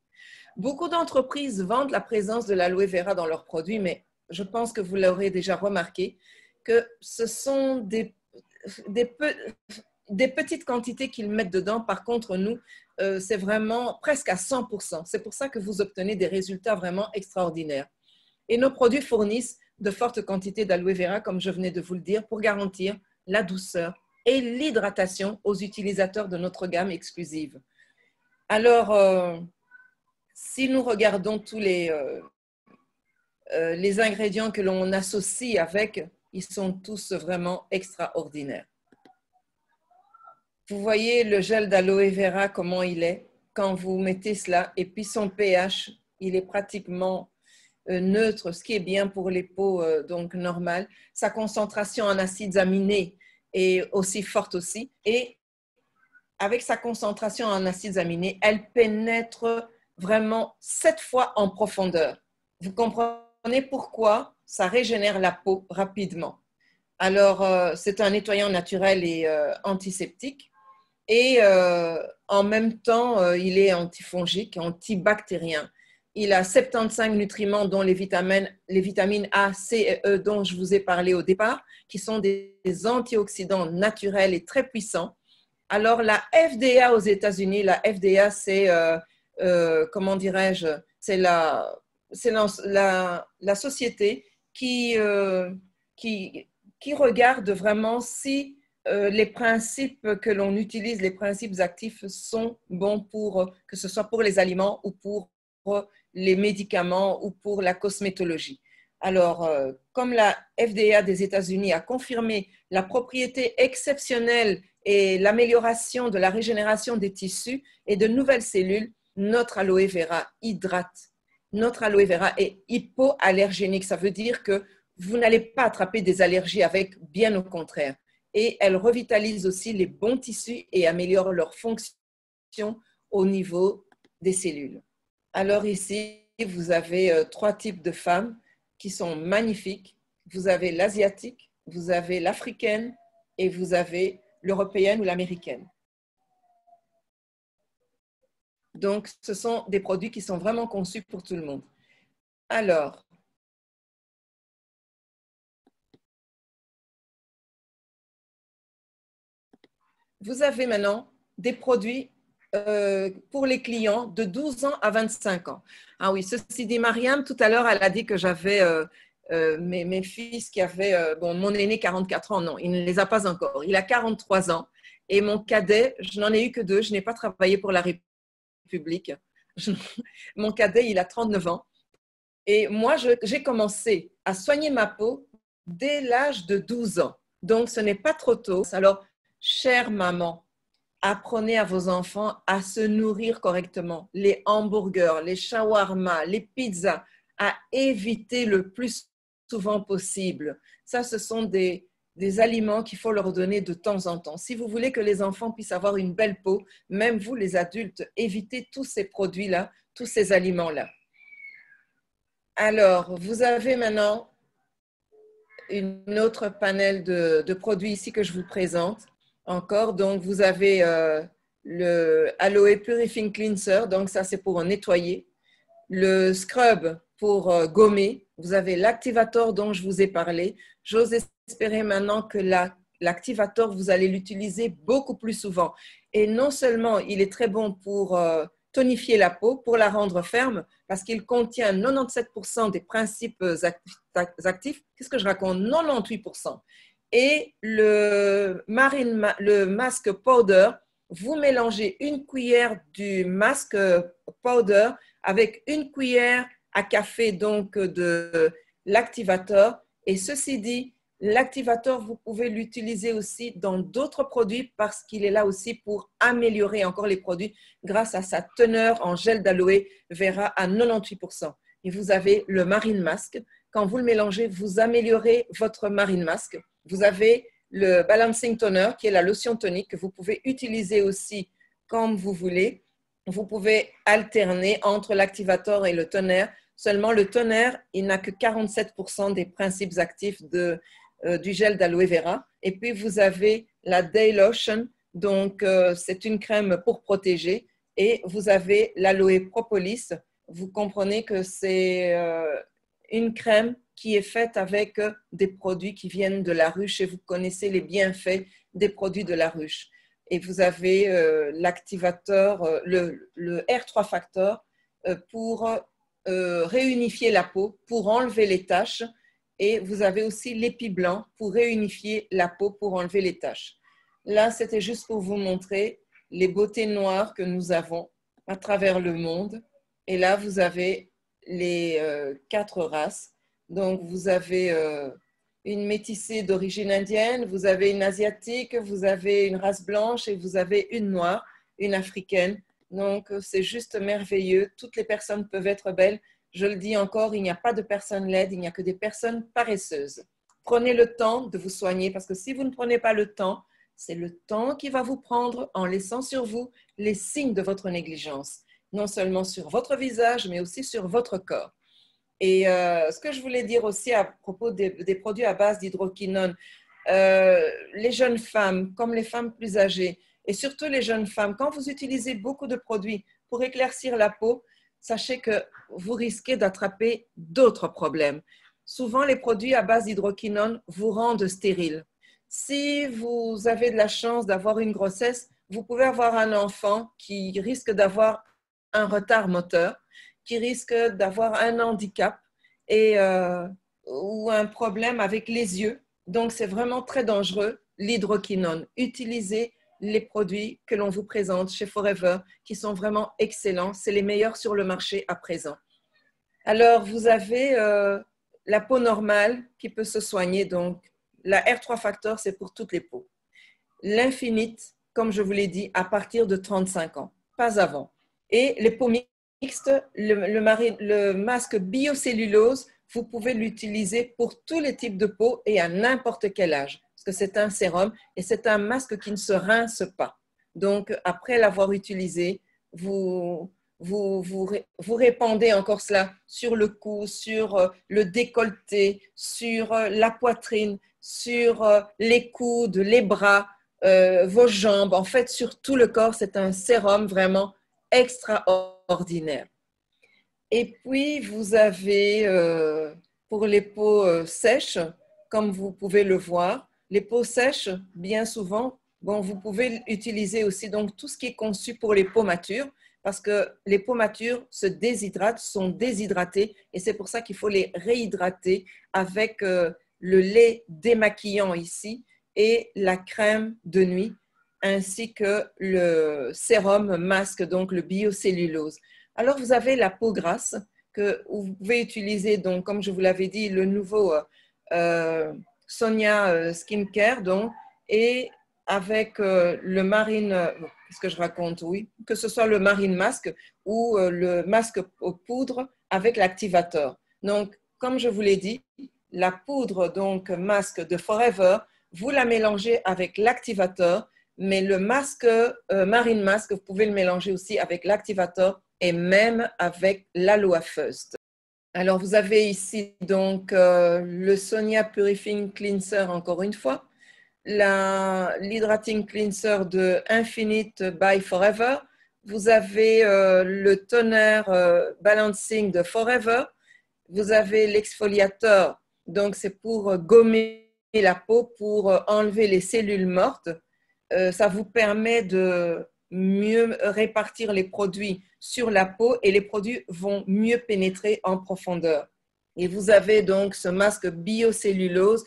Beaucoup d'entreprises vendent la présence de l'aloe vera dans leurs produits, mais je pense que vous l'aurez déjà remarqué, que ce sont des petites quantités qu'ils mettent dedans. Par contre, nous, c'est vraiment presque à 100%. C'est pour ça que vous obtenez des résultats vraiment extraordinaires. Et nos produits fournissent de fortes quantités d'aloe vera, comme je venais de vous le dire, pour garantir la douceur et l'hydratation aux utilisateurs de notre gamme exclusive. Alors, si nous regardons tous les ingrédients que l'on associe avec, ils sont tous vraiment extraordinaires. Vous voyez le gel d'aloe vera, comment il est quand vous mettez cela, et puis son pH, il est pratiquement neutre, ce qui est bien pour les peaux donc normales. Sa concentration en acides aminés est aussi forte aussi, et avec sa concentration en acides aminés, elle pénètre vraiment 7 fois en profondeur. Vous comprenez pourquoi ça régénère la peau rapidement. Alors, c'est un nettoyant naturel et antiseptique. Et en même temps, il est antifongique, antibactérien. Il a 75 nutriments, dont les vitamines A, C et E, dont je vous ai parlé au départ, qui sont des antioxydants naturels et très puissants. Alors, la FDA aux États-Unis, la FDA, c'est, comment dirais-je, c'est la société qui regarde vraiment si les principes que l'on utilise, les principes actifs sont bons pour, que ce soit pour les aliments ou pour les médicaments ou pour la cosmétologie. Alors, comme la FDA des États-Unis a confirmé la propriété exceptionnelle et l'amélioration de la régénération des tissus et de nouvelles cellules, notre aloe vera hydrate. Notre aloe vera est hypoallergénique. Ça veut dire que vous n'allez pas attraper des allergies avec, bien au contraire. Et elle revitalise aussi les bons tissus et améliore leur fonction au niveau des cellules. Alors ici, vous avez 3 types de femmes qui sont magnifiques. Vous avez l'asiatique, vous avez l'africaine et vous avez l'européenne ou l'américaine. Donc, ce sont des produits qui sont vraiment conçus pour tout le monde. Alors, vous avez maintenant des produits pour les clients de 12 ans à 25 ans. Ah oui, ceci dit, Mariam, tout à l'heure, elle a dit que j'avais mes fils qui avaient, bon, mon aîné 44 ans, non, il ne les a pas encore. Il a 43 ans et mon cadet, je n'en ai eu que 2, je n'ai pas travaillé pour la République. Mon cadet, il a 39 ans. Et moi, j'ai commencé à soigner ma peau dès l'âge de 12 ans. Donc, ce n'est pas trop tôt. Alors, chère maman, apprenez à vos enfants à se nourrir correctement. Les hamburgers, les shawarma, les pizzas, à éviter le plus souvent possible. Ça, ce sont des aliments qu'il faut leur donner de temps en temps. Si vous voulez que les enfants puissent avoir une belle peau, même vous, les adultes, évitez tous ces produits-là, tous ces aliments-là. Alors, vous avez maintenant une autre panel de produits ici que je vous présente. Encore, donc vous avez le Aloe Purifying Cleanser, donc ça c'est pour nettoyer. Le Scrub pour gommer. Vous avez l'Activator dont je vous ai parlé. J'ose espérer maintenant que l'Activator, vous allez l'utiliser beaucoup plus souvent. Et non seulement il est très bon pour tonifier la peau, pour la rendre ferme, parce qu'il contient 97% des principes actifs. Qu'est-ce que je raconte? 98%. Et le masque powder, vous mélangez une cuillère du masque powder avec une cuillère à café donc de l'activateur. Et ceci dit, l'activateur, vous pouvez l'utiliser aussi dans d'autres produits parce qu'il est là aussi pour améliorer encore les produits grâce à sa teneur en gel d'aloe vera à 98%. Et vous avez le Marine Mask. Quand vous le mélangez, vous améliorez votre Marine Mask. Vous avez le Balancing Toner, qui est la lotion tonique que vous pouvez utiliser aussi comme vous voulez. Vous pouvez alterner entre l'activateur et le toner Seulement, le toner, il n'a que 47% des principes actifs du gel d'aloe vera. Et puis, vous avez la Day Lotion, donc c'est une crème pour protéger. Et vous avez l'aloe propolis. Vous comprenez que c'est une crème qui est faite avec des produits qui viennent de la ruche et vous connaissez les bienfaits des produits de la ruche. Et vous avez l'activateur, le R3 Factor pour réunifier la peau, pour enlever les taches. Et vous avez aussi l'épi blanc pour réunifier la peau, pour enlever les taches. Là, c'était juste pour vous montrer les beautés noires que nous avons à travers le monde. Et là, vous avez les 4 races. Donc, vous avez une métissée d'origine indienne, vous avez une asiatique, vous avez une race blanche et vous avez une noire, une africaine. Donc, c'est juste merveilleux. Toutes les personnes peuvent être belles. Je le dis encore, il n'y a pas de personnes laides, il n'y a que des personnes paresseuses. Prenez le temps de vous soigner parce que si vous ne prenez pas le temps, c'est le temps qui va vous prendre en laissant sur vous les signes de votre négligence. Non seulement sur votre visage, mais aussi sur votre corps. Et ce que je voulais dire aussi à propos des produits à base d'hydroquinone, les jeunes femmes, comme les femmes plus âgées, et surtout les jeunes femmes, quand vous utilisez beaucoup de produits pour éclaircir la peau, sachez que vous risquez d'attraper d'autres problèmes. Souvent, les produits à base d'hydroquinone vous rendent stérile. Si vous avez de la chance d'avoir une grossesse, vous pouvez avoir un enfant qui risque d'avoir un retard moteur, qui risque d'avoir un handicap ou un problème avec les yeux. Donc, c'est vraiment très dangereux, l'hydroquinone. Utilisez les produits que l'on vous présente chez Forever, qui sont vraiment excellents. C'est les meilleurs sur le marché à présent. Alors, vous avez la peau normale qui peut se soigner. Donc, la R3 Factor, c'est pour toutes les peaux. L'Infinite, comme je vous l'ai dit, à partir de 35 ans, pas avant. Et les peaux mixtes, le masque biocellulose, vous pouvez l'utiliser pour tous les types de peau et à n'importe quel âge. Parce que c'est un sérum et c'est un masque qui ne se rince pas. Donc, après l'avoir utilisé, vous répandez encore cela sur le cou, sur le décolleté, sur la poitrine, sur les coudes, les bras, vos jambes. En fait, sur tout le corps, c'est un sérum vraiment extraordinaire. Et puis, vous avez, pour les peaux sèches, comme vous pouvez le voir, les peaux sèches, bien souvent, bon, vous pouvez utiliser aussi donc, tout ce qui est conçu pour les peaux matures, parce que les peaux matures se déshydratent, sont déshydratées, et c'est pour ça qu'il faut les réhydrater avec le lait démaquillant ici et la crème de nuit, ainsi que le sérum masque, donc le biocellulose. Alors, vous avez la peau grasse que vous pouvez utiliser, donc, comme je vous l'avais dit, le nouveau Sonia Skincare, donc, et avec le Marine, qu'est-ce que je raconte, oui, que ce soit le Marine Mask ou le masque aux poudres avec l'activateur. Donc, comme je vous l'ai dit, la poudre, donc, masque de Forever, vous la mélangez avec l'activateur, mais le masque Marine Mask, vous pouvez le mélanger aussi avec l'activateur et même avec l'Aloe First. Alors, vous avez ici donc le Sonia Purifying Cleanser, encore une fois, l'Hydrating Cleanser de Infinite by Forever, vous avez le toner Balancing de Forever, vous avez l'exfoliateur, donc c'est pour gommer la peau, pour enlever les cellules mortes. Ça vous permet de mieux répartir les produits sur la peau et les produits vont mieux pénétrer en profondeur. Et vous avez donc ce masque biocellulose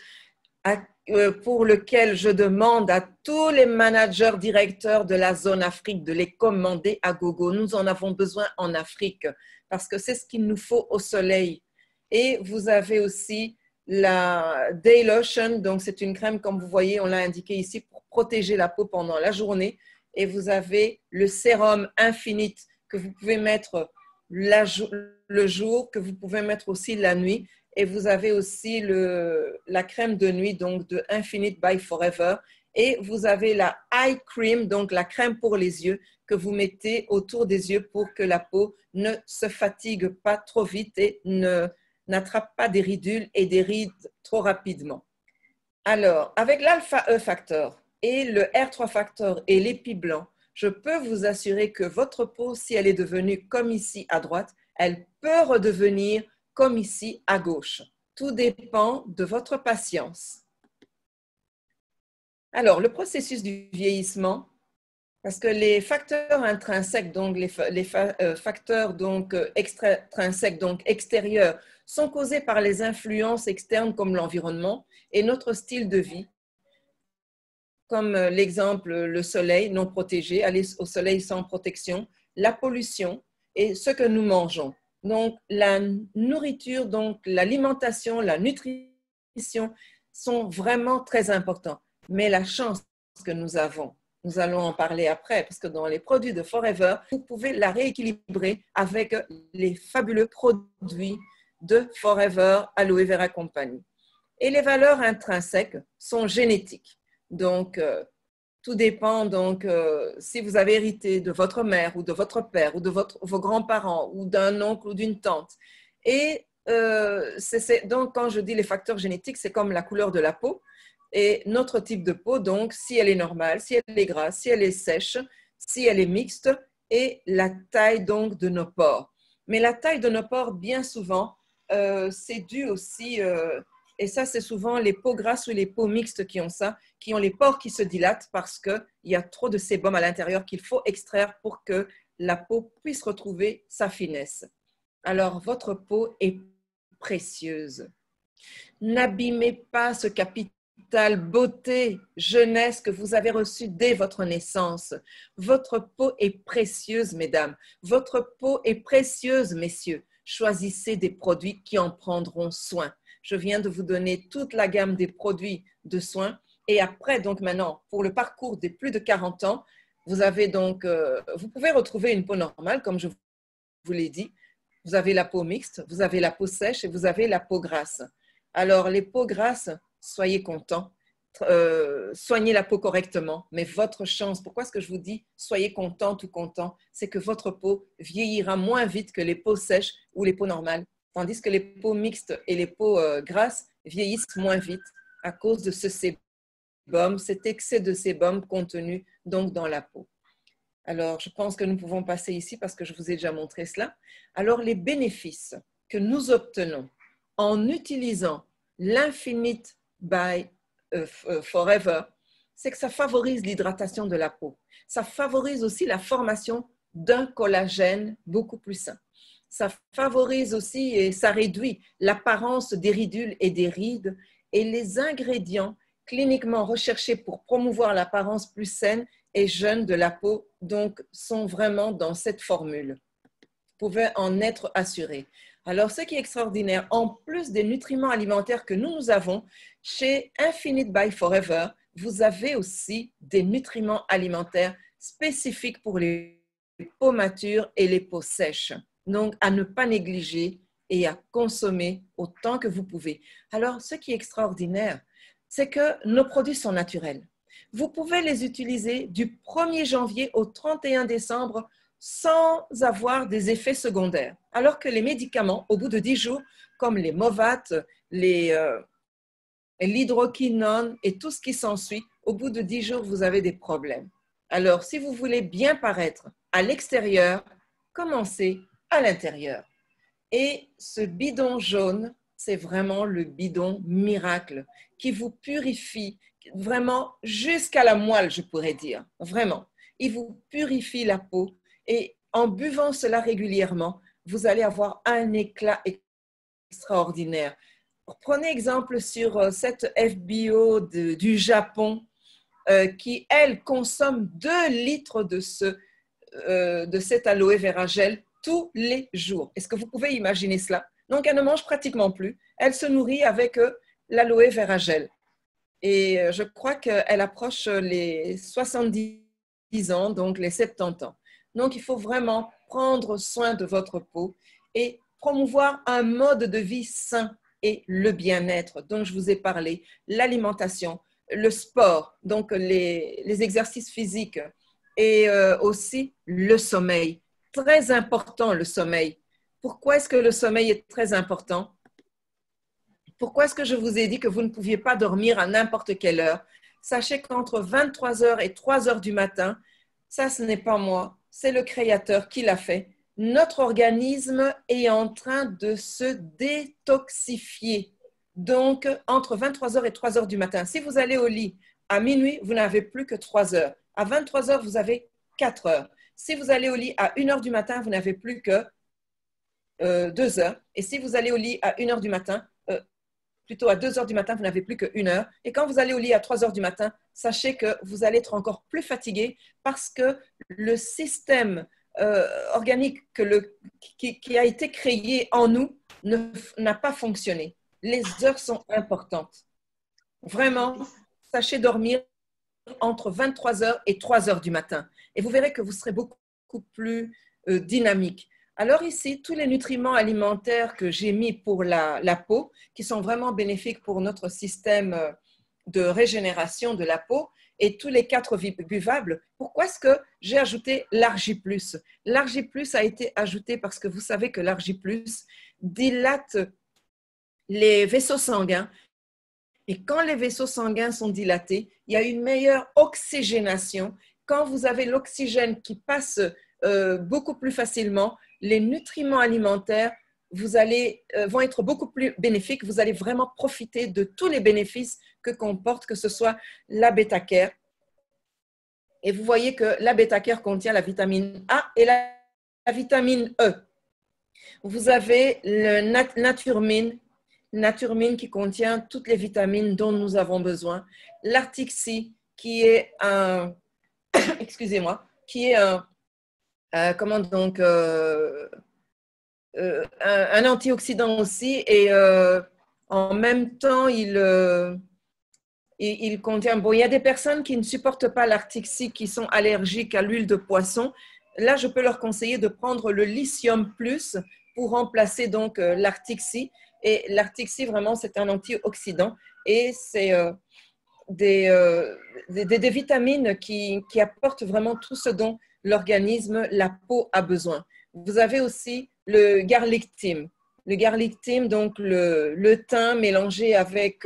pour lequel je demande à tous les managers directeurs de la zone Afrique de les commander à gogo. Nous en avons besoin en Afrique parce que c'est ce qu'il nous faut au soleil. Et vous avez aussi la Day Lotion, donc c'est une crème, comme vous voyez, on l'a indiqué ici, pour protéger la peau pendant la journée. Et vous avez le sérum Infinite que vous pouvez mettre le jour, que vous pouvez mettre aussi la nuit. Et vous avez aussi la crème de nuit, donc de Infinite by Forever. Et vous avez la eye cream, donc la crème pour les yeux, que vous mettez autour des yeux pour que la peau ne se fatigue pas trop vite et n'attrape pas des ridules et des rides trop rapidement. Alors, avec l'alpha E factor et le R3 factor et l'épi blanc, je peux vous assurer que votre peau, si elle est devenue comme ici à droite, elle peut redevenir comme ici à gauche. Tout dépend de votre patience. Alors, le processus du vieillissement, parce que les facteurs intrinsèques, donc les facteurs donc, extrinsèques, donc extérieurs, sont causés par les influences externes comme l'environnement et notre style de vie, comme l'exemple le soleil non protégé, aller au soleil sans protection, la pollution et ce que nous mangeons. Donc, la nourriture, donc l'alimentation, la nutrition sont vraiment très importants. Mais la chance que nous avons, nous allons en parler après, parce que dans les produits de Forever, vous pouvez la rééquilibrer avec les fabuleux produits de Forever Aloe Vera Company. Et les valeurs intrinsèques sont génétiques. Donc, tout dépend, donc, si vous avez hérité de votre mère ou de votre père ou de vos grands-parents ou d'un oncle ou d'une tante. Et donc, quand je dis les facteurs génétiques, c'est comme la couleur de la peau. Et notre type de peau, donc, si elle est normale, si elle est grasse, si elle est sèche, si elle est mixte, et la taille, donc, de nos pores. Mais la taille de nos pores, bien souvent, c'est dû aussi, et ça, c'est souvent les peaux grasses ou les peaux mixtes qui ont ça, qui ont les pores qui se dilatent parce qu'il y a trop de sébum à l'intérieur qu'il faut extraire pour que la peau puisse retrouver sa finesse. Alors, votre peau est précieuse. N'abîmez pas ce capital beauté, jeunesse que vous avez reçu dès votre naissance. Votre peau est précieuse, mesdames. Votre peau est précieuse, messieurs. Choisissez des produits qui en prendront soin. Je viens de vous donner toute la gamme des produits de soins. Et après, donc maintenant, pour le parcours des plus de 40 ans, vous avez donc, vous pouvez retrouver une peau normale, comme je vous l'ai dit. Vous avez la peau mixte, vous avez la peau sèche et vous avez la peau grasse. Alors, les peaux grasses, soyez contents, soignez la peau correctement, mais votre chance, pourquoi est-ce que je vous dis soyez contente ou content, c'est que votre peau vieillira moins vite que les peaux sèches ou les peaux normales, tandis que les peaux mixtes et les peaux grasses vieillissent moins vite à cause de ce sébum, cet excès de sébum contenu donc dans la peau. Alors, je pense que nous pouvons passer ici parce que je vous ai déjà montré cela. Alors, les bénéfices que nous obtenons en utilisant l'Infinite by Forever, c'est que ça favorise l'hydratation de la peau. Ça favorise aussi la formation d'un collagène beaucoup plus sain. Ça favorise aussi et ça réduit l'apparence des ridules et des rides. Et les ingrédients cliniquement recherchés pour promouvoir l'apparence plus saine et jeune de la peau, donc, sont vraiment dans cette formule. Vous pouvez en être assuré. Alors, ce qui est extraordinaire, en plus des nutriments alimentaires que nous avons, chez Infinite by Forever, vous avez aussi des nutriments alimentaires spécifiques pour les peaux matures et les peaux sèches. Donc, à ne pas négliger et à consommer autant que vous pouvez. Alors, ce qui est extraordinaire, c'est que nos produits sont naturels. Vous pouvez les utiliser du 1er janvier au 31 décembre sans avoir des effets secondaires. Alors que les médicaments, au bout de 10 jours, comme les Movat, l'hydroquinone et tout ce qui s'ensuit, au bout de 10 jours, vous avez des problèmes. Alors, si vous voulez bien paraître à l'extérieur, commencez à l'intérieur. Et ce bidon jaune, c'est vraiment le bidon miracle qui vous purifie vraiment jusqu'à la moelle, je pourrais dire. Vraiment. Il vous purifie la peau et en buvant cela régulièrement, vous allez avoir un éclat extraordinaire. Prenez exemple sur cette FBO du Japon qui, elle, consomme 2 litres de cet aloe vera gel tous les jours. Est-ce que vous pouvez imaginer cela? Donc, elle ne mange pratiquement plus. Elle se nourrit avec l'aloe vera gel. Et je crois qu'elle approche les 70 ans, donc les 70 ans. Donc, il faut vraiment prendre soin de votre peau et promouvoir un mode de vie sain et le bien-être dont je vous ai parlé, l'alimentation, le sport, donc les exercices physiques et aussi le sommeil. Très important le sommeil. Pourquoi est-ce que le sommeil est très important? Pourquoi est-ce que je vous ai dit que vous ne pouviez pas dormir à n'importe quelle heure? Sachez qu'entre 23 heures et 3 heures du matin, ça ce n'est pas moi, c'est le Créateur qui l'a fait. Notre organisme est en train de se détoxifier. Donc, entre 23 heures et 3 heures du matin, si vous allez au lit à minuit, vous n'avez plus que 3 heures. À 23 heures, vous avez 4 heures. Si vous allez au lit à 1 heure du matin, vous n'avez plus que 2 heures. Et si vous allez au lit à 1 heure du matin, plutôt à 2 heures du matin, vous n'avez plus que 1 heure. Et quand vous allez au lit à 3 heures du matin, sachez que vous allez être encore plus fatigué parce que le système organique qui a été créé en nous n'a pas fonctionné. Les heures sont importantes. Vraiment, sachez dormir entre 23 heures et 3 heures du matin. Et vous verrez que vous serez beaucoup plus dynamique. Alors ici, tous les nutriments alimentaires que j'ai mis pour la peau, qui sont vraiment bénéfiques pour notre système de régénération de la peau, et tous les 4 buvables, pourquoi est-ce que j'ai ajouté l'Argi+? L'Argi+ a été ajouté parce que vous savez que l'Argi+ dilate les vaisseaux sanguins. Et quand les vaisseaux sanguins sont dilatés, il y a une meilleure oxygénation. Quand vous avez l'oxygène qui passe beaucoup plus facilement, les nutriments alimentaires vont être beaucoup plus bénéfiques. Vous allez vraiment profiter de tous les bénéfices que comporte, que ce soit la bêta-care. Et vous voyez que la bêta-care contient la vitamine A et la vitamine E. Vous avez le Naturmine qui contient toutes les vitamines dont nous avons besoin. L'Artixi qui est un, excusez-moi, qui est un antioxydant aussi, et en même temps, il contient… Bon, il y a des personnes qui ne supportent pas l'Artixi, qui sont allergiques à l'huile de poisson. Là, je peux leur conseiller de prendre le Lithium Plus pour remplacer donc l'Artixi. Et l'Artixi, vraiment, c'est un antioxydant et c'est des vitamines qui apportent vraiment tout ce dont l'organisme, la peau a besoin. Vous avez aussi le garlic thyme. Le garlic thyme, donc le thym mélangé avec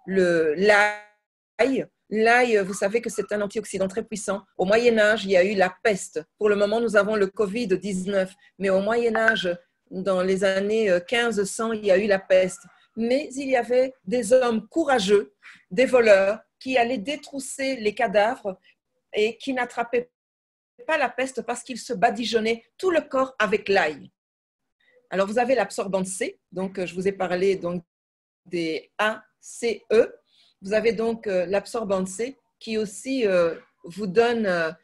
l'ail. L'ail, vous savez que c'est un antioxydant très puissant. Au Moyen-Âge, il y a eu la peste. Pour le moment, nous avons le Covid-19. Mais au Moyen-Âge, dans les années 1500, il y a eu la peste. Mais il y avait des hommes courageux, des voleurs, qui allaient détrousser les cadavres et qui n'attrapaient pas la peste parce qu'ils se badigeonnaient tout le corps avec l'ail. Alors, vous avez l'absorbante C. Donc, je vous ai parlé donc, des ACE. Vous avez donc l'absorbante C qui aussi vous donne,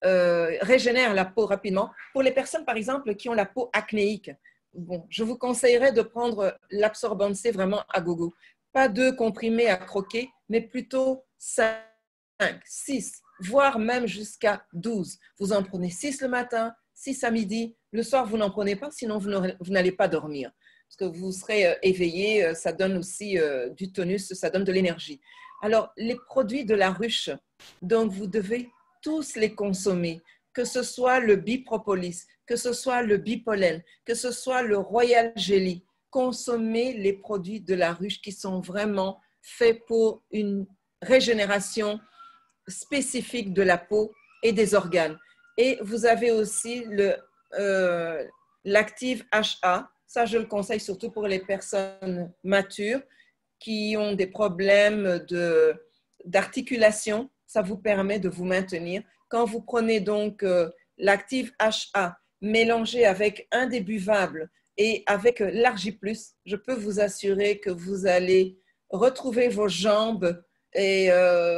régénère la peau rapidement. Pour les personnes, par exemple, qui ont la peau acnéique, bon, je vous conseillerais de prendre l'absorbante C vraiment à gogo. Pas 2 comprimés à croquer, mais plutôt 5, 6, voire même jusqu'à 12. Vous en prenez 6 le matin, 6 à midi. Le soir, vous n'en prenez pas, sinon vous n'allez pas dormir. Parce que vous serez éveillé, ça donne aussi du tonus, ça donne de l'énergie. Alors, les produits de la ruche, donc vous devez tous les consommer, que ce soit le bipropolis, que ce soit le bipollen, que ce soit le royal jelly. Consommez les produits de la ruche qui sont vraiment faits pour une régénération spécifique de la peau et des organes. Et vous avez aussi l'Active HA. Ça, je le conseille surtout pour les personnes matures qui ont des problèmes d'articulation. Ça vous permet de vous maintenir. Quand vous prenez donc l'Active HA mélangé avec un des buvables et avec l'Argi+, je peux vous assurer que vous allez retrouver vos jambes et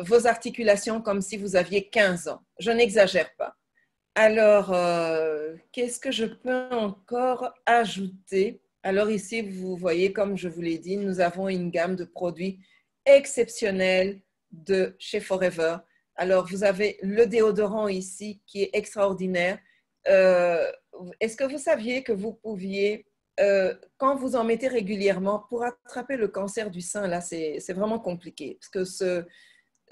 vos articulations comme si vous aviez 15 ans. Je n'exagère pas. Alors, qu'est-ce que je peux encore ajouter? Alors ici, vous voyez, comme je vous l'ai dit, nous avons une gamme de produits exceptionnels de chez Forever. Alors, vous avez le déodorant ici qui est extraordinaire. Est-ce que vous saviez que vous pouviez quand vous en mettez régulièrement, pour attraper le cancer du sein, là, c'est vraiment compliqué. Parce que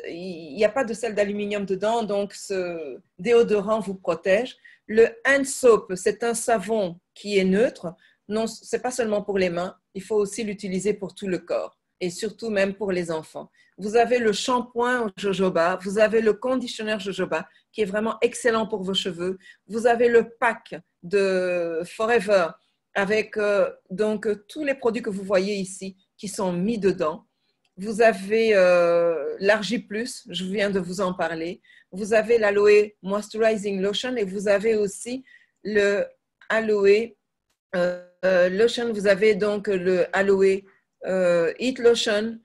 il n'y a pas de sel d'aluminium dedans, donc ce déodorant vous protège. Le hand soap, c'est un savon qui est neutre. Non, ce n'est pas seulement pour les mains, il faut aussi l'utiliser pour tout le corps et surtout même pour les enfants. Vous avez le shampoing jojoba, vous avez le conditionneur jojoba qui est vraiment excellent pour vos cheveux. Vous avez le pack de Forever avec donc tous les produits que vous voyez ici qui sont mis dedans. Vous avez l'Argi Plus, je viens de vous en parler. Vous avez l'Aloe Moisturizing Lotion et vous avez aussi le Aloe Lotion. Vous avez donc le Aloe Heat Lotion.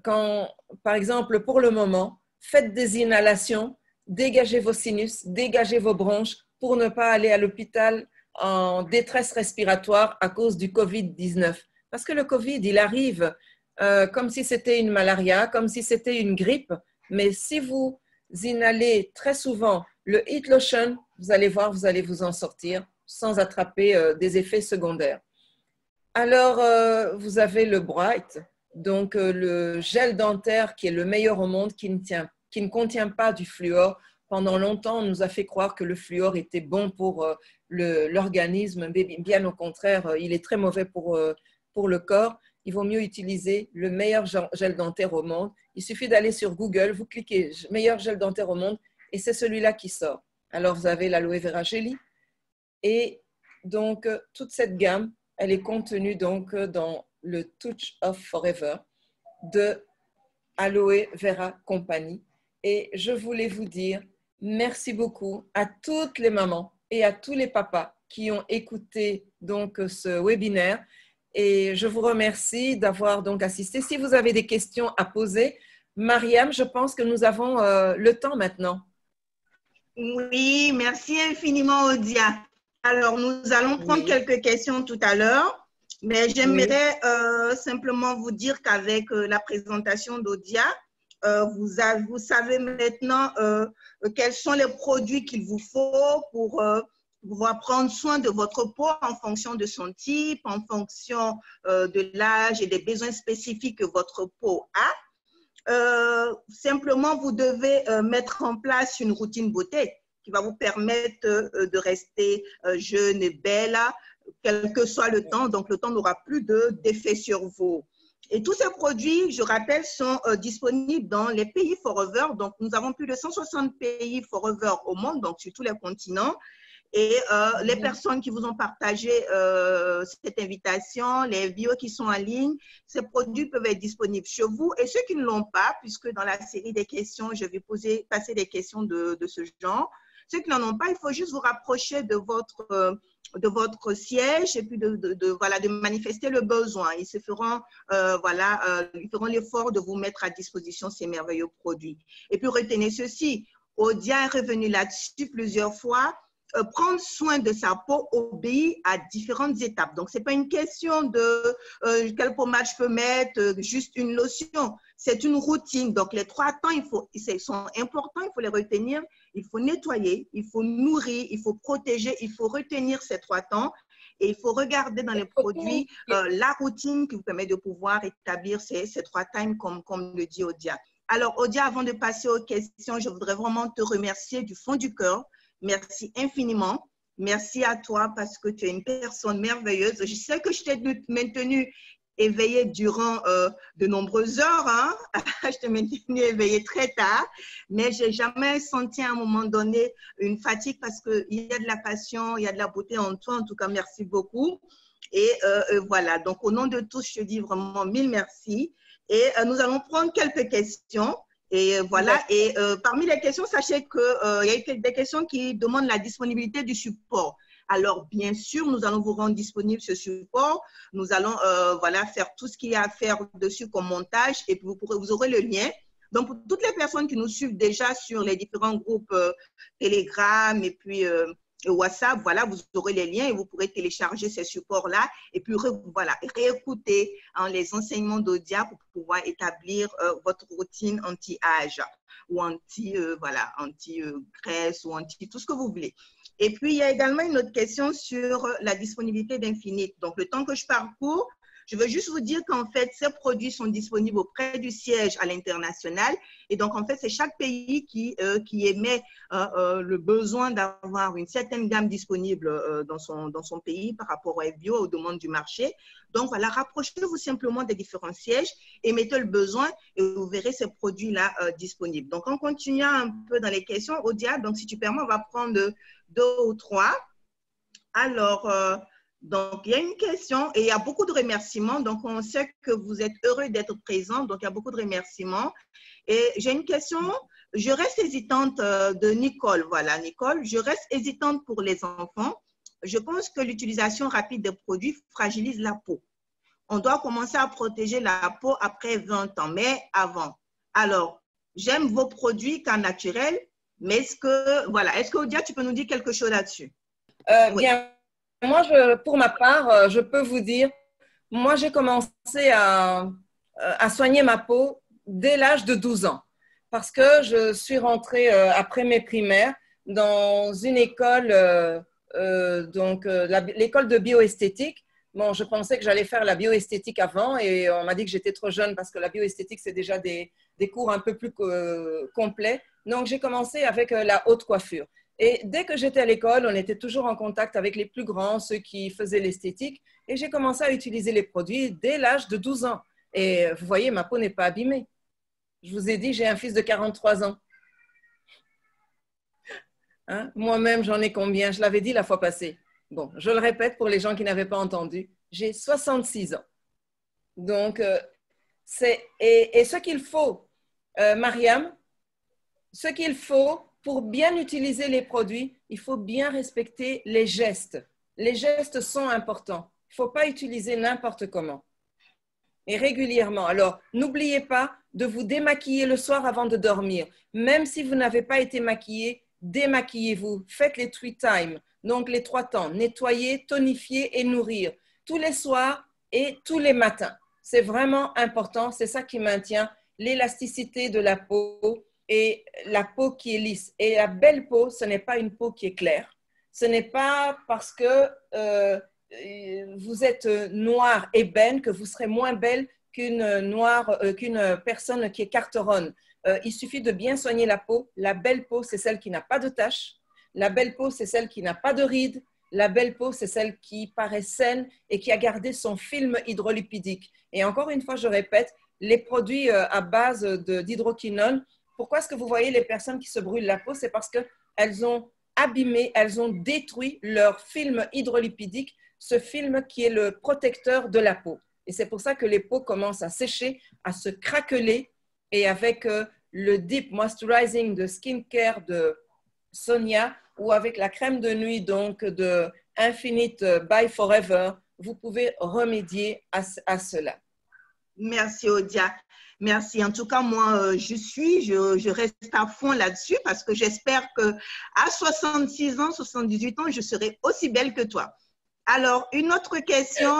Quand, par exemple, pour le moment, faites des inhalations, dégagez vos sinus, dégagez vos bronches pour ne pas aller à l'hôpital en détresse respiratoire à cause du Covid-19. Parce que le Covid, il arrive comme si c'était une malaria, comme si c'était une grippe. Mais si vous inhalez très souvent le Heat Lotion, vous allez voir, vous allez vous en sortir sans attraper des effets secondaires. Alors, vous avez le Bright, donc le gel dentaire qui est le meilleur au monde, qui ne contient pas du fluor. Pendant longtemps, on nous a fait croire que le fluor était bon pour l'organisme. Bien au contraire, il est très mauvais pour le corps. Il vaut mieux utiliser le meilleur gel dentaire au monde. Il suffit d'aller sur Google, vous cliquez « meilleur gel dentaire au monde » et c'est celui-là qui sort. Alors, vous avez l'Aloe Vera Jelly et donc toute cette gamme, elle est contenue donc dans le Touch of Forever de Aloe Vera Company. Et je voulais vous dire merci beaucoup à toutes les mamans et à tous les papas qui ont écouté donc ce webinaire. Et je vous remercie d'avoir donc assisté. Si vous avez des questions à poser, Mariam, je pense que nous avons le temps maintenant. Oui, merci infiniment, Odia. Alors, nous allons prendre quelques questions tout à l'heure, mais j'aimerais simplement vous dire qu'avec la présentation d'Odia, vous savez maintenant quels sont les produits qu'il vous faut pour pouvoir prendre soin de votre peau en fonction de son type, en fonction de l'âge et des besoins spécifiques que votre peau a. Simplement, vous devez mettre en place une routine beauté qui va vous permettre de rester jeune et belle, quel que soit le temps. Donc, le temps n'aura plus d'effet sur vous. Et tous ces produits, je rappelle, sont disponibles dans les pays Forever. Donc, nous avons plus de 160 pays Forever au monde, donc sur tous les continents. Et les personnes qui vous ont partagé cette invitation, les vidéos qui sont en ligne, ces produits peuvent être disponibles chez vous. Et ceux qui ne l'ont pas, puisque dans la série des questions, je vais passer des questions de ce genre. Ceux qui n'en ont pas, il faut juste vous rapprocher de votre siège et puis voilà, de manifester le besoin. Ils se feront, ils feront l'effort de vous mettre à disposition ces merveilleux produits. Et puis retenez ceci, Odia est revenu là-dessus plusieurs fois. Prendre soin de sa peau obéit à différentes étapes. Donc, ce n'est pas une question de quelle pommade je peux mettre, juste une lotion. C'est une routine. Donc, les 3 temps, ils sont importants, il faut les retenir. Il faut nettoyer, il faut nourrir, il faut protéger, il faut retenir ces 3 temps. Et il faut regarder dans les produits la routine qui vous permet de pouvoir établir ces 3 times, comme le dit Odia. Alors, Odia, avant de passer aux questions, je voudrais vraiment te remercier du fond du cœur. Merci infiniment. Merci à toi parce que tu es une personne merveilleuse. Je sais que je t'ai maintenue éveillée durant de nombreuses heures. Hein? Je t'ai maintenue éveillée très tard, mais je n'ai jamais senti à un moment donné une fatigue parce qu'il y a de la passion, il y a de la beauté en toi. En tout cas, merci beaucoup. Et voilà, donc au nom de tous, je te dis vraiment 1000 merci. Et nous allons prendre quelques questions. Et voilà, et parmi les questions, sachez qu'il y a des questions qui demandent la disponibilité du support. Alors, bien sûr, nous allons vous rendre disponible ce support. Nous allons voilà, faire tout ce qu'il y a à faire dessus comme montage et puis vous aurez le lien. Donc, pour toutes les personnes qui nous suivent déjà sur les différents groupes Telegram et puis WhatsApp, voilà, vous aurez les liens et vous pourrez télécharger ces supports-là et puis voilà, réécouter les enseignements d'Odia pour pouvoir établir votre routine anti-âge ou anti-graisse ou anti tout ce que vous voulez. Et puis, il y a également une autre question sur la disponibilité d'Infinite. Donc, le temps que je parcours, je veux juste vous dire qu'en fait, ces produits sont disponibles auprès du siège à l'international. Et donc, en fait, c'est chaque pays qui émet le besoin d'avoir une certaine gamme disponible dans son pays par rapport au FBO, aux demandes du marché. Donc, voilà, rapprochez-vous simplement des différents sièges, émettez le besoin et vous verrez ces produits-là disponibles. Donc, en continuant un peu dans les questions, Odia, donc si tu permets, on va prendre deux ou trois. Alors, donc, il y a une question et il y a beaucoup de remerciements. Donc, on sait que vous êtes heureux d'être présent. Donc, il y a beaucoup de remerciements. Et j'ai une question. Je reste hésitante de Nicole. Voilà, Nicole, je reste hésitante pour les enfants. Je pense que l'utilisation rapide des produits fragilise la peau. On doit commencer à protéger la peau après 20 ans, mais avant. Alors, j'aime vos produits car naturels, mais est-ce que, Odia, tu peux nous dire quelque chose là-dessus? Oui. Bien, moi, pour ma part, je peux vous dire, moi, j'ai commencé à soigner ma peau dès l'âge de 12 ans parce que je suis rentrée après mes primaires dans une école, l'école de bioesthétique. Bon, je pensais que j'allais faire la bioesthétique avant et on m'a dit que j'étais trop jeune parce que la bioesthétique, c'est déjà des cours un peu plus complets. Donc, j'ai commencé avec la haute coiffure. Et dès que j'étais à l'école, on était toujours en contact avec les plus grands, ceux qui faisaient l'esthétique. Et j'ai commencé à utiliser les produits dès l'âge de 12 ans. Et vous voyez, ma peau n'est pas abîmée. Je vous ai dit, j'ai un fils de 43 ans. Hein? Moi-même, j'en ai combien? Je l'avais dit la fois passée. Bon, je le répète pour les gens qui n'avaient pas entendu. J'ai 66 ans. Donc, et ce qu'il faut, Mariam, ce qu'il faut pour bien utiliser les produits, il faut bien respecter les gestes. Les gestes sont importants. Il ne faut pas utiliser n'importe comment. Et régulièrement. Alors, n'oubliez pas de vous démaquiller le soir avant de dormir. Même si vous n'avez pas été maquillé, démaquillez-vous. Faites les 3 times, donc les 3 temps. Nettoyer, tonifier et nourrir. Tous les soirs et tous les matins. C'est vraiment important. C'est ça qui maintient l'élasticité de la peau et la peau qui est lisse. Et la belle peau, ce n'est pas une peau qui est claire. Ce n'est pas parce que vous êtes noire ébène que vous serez moins belle qu'une personne qui est carteronne. Il suffit de bien soigner la peau. La belle peau, c'est celle qui n'a pas de taches. La belle peau, c'est celle qui n'a pas de rides. La belle peau, c'est celle qui paraît saine et qui a gardé son film hydrolipidique. Et encore une fois, je répète, les produits à base d'hydroquinone, pourquoi est-ce que vous voyez les personnes qui se brûlent la peau? C'est parce qu'elles ont abîmé, elles ont détruit leur film hydrolipidique, ce film qui est le protecteur de la peau. Et c'est pour ça que les peaux commencent à sécher, à se craqueler. Et avec le Deep Moisturizing de Skincare de Sonia ou avec la crème de nuit donc de Infinite by Forever, vous pouvez remédier à cela. Merci, Odia. Merci. En tout cas, moi, je reste à fond là-dessus parce que j'espère qu'à 66 ans, 78 ans, je serai aussi belle que toi. Alors, une autre question.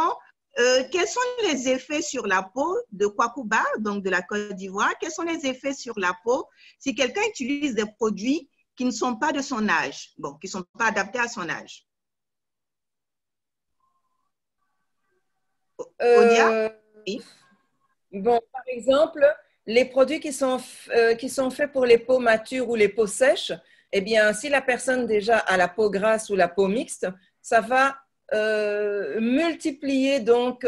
Quels sont les effets sur la peau de Kwakuba, donc de la Côte d'Ivoire? Quels sont les effets sur la peau si quelqu'un utilise des produits qui ne sont pas de son âge, bon, qui ne sont pas adaptés à son âge? Odia? Oui. Bon, par exemple, les produits qui sont faits pour les peaux matures ou les peaux sèches, eh bien, si la personne déjà a la peau grasse ou la peau mixte, ça va multiplier donc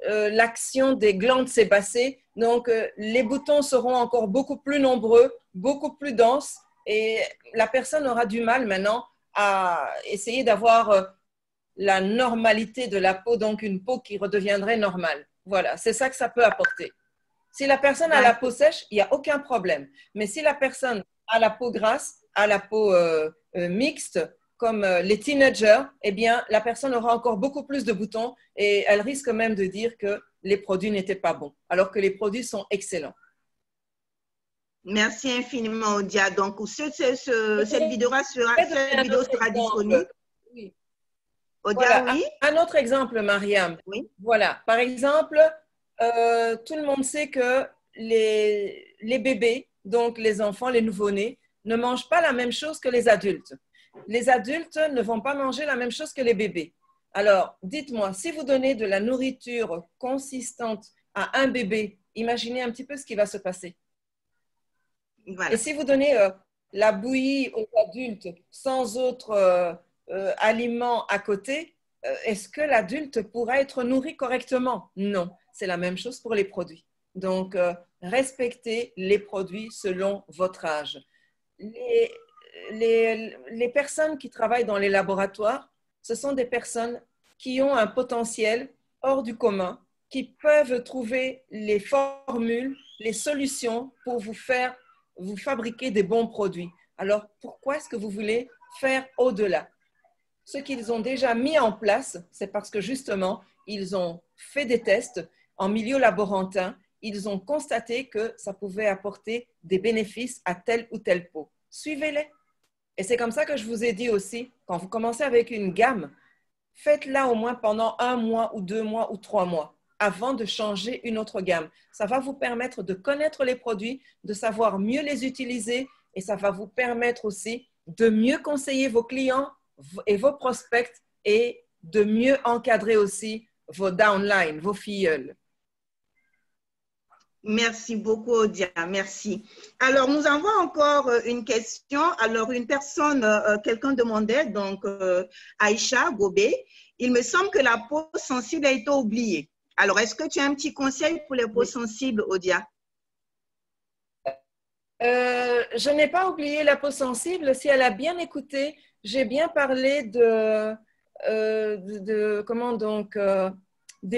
l'action des glandes sébacées. Donc, les boutons seront encore beaucoup plus nombreux, beaucoup plus denses et la personne aura du mal maintenant à essayer d'avoir la normalité de la peau, donc une peau qui redeviendrait normale. Voilà, c'est ça que ça peut apporter. Si la personne a la peau sèche, il n'y a aucun problème. Mais si la personne a la peau grasse, a la peau mixte, comme les teenagers, eh bien, la personne aura encore beaucoup plus de boutons et elle risque même de dire que les produits n'étaient pas bons, alors que les produits sont excellents. Merci infiniment, Odia. Donc, cette vidéo sera disponible. Oui. Odia, voilà. oui. Un autre exemple, Mariam. Oui. Voilà. Par exemple, tout le monde sait que les bébés, donc les enfants, les nouveau-nés, ne mangent pas la même chose que les adultes. les adultes ne vont pas manger la même chose que les bébés. Alors, dites-moi, si vous donnez de la nourriture consistante à un bébé, imaginez un petit peu ce qui va se passer. Voilà. Et si vous donnez la bouillie aux adultes sans autre aliment à côté, est-ce que l'adulte pourra être nourri correctement? Non, c'est la même chose pour les produits. Donc, respectez les produits selon votre âge. Les personnes qui travaillent dans les laboratoires, ce sont des personnes qui ont un potentiel hors du commun, qui peuvent trouver les formules, les solutions pour vous fabriquer des bons produits. Alors, pourquoi est-ce que vous voulez faire au-delà? Ce qu'ils ont déjà mis en place, c'est parce que justement, ils ont fait des tests en milieu laborantin. Ils ont constaté que ça pouvait apporter des bénéfices à telle ou telle peau. Suivez-les. Et c'est comme ça que je vous ai dit aussi, quand vous commencez avec une gamme, faites-la au moins pendant 1 mois ou 2 mois ou 3 mois avant de changer une autre gamme. Ça va vous permettre de connaître les produits, de savoir mieux les utiliser et ça va vous permettre aussi de mieux conseiller vos clients et vos prospects et de mieux encadrer aussi vos downlines, vos filleuls. Merci beaucoup, Odia. Merci. Alors, nous avons encore une question. Alors, une personne, quelqu'un demandait, donc Aïcha Gobé, il me semble que la peau sensible a été oubliée. Alors, est-ce que tu as un petit conseil pour les peaux sensibles, Odia? Je n'ai pas oublié la peau sensible. Si elle a bien écouté, j'ai bien parlé des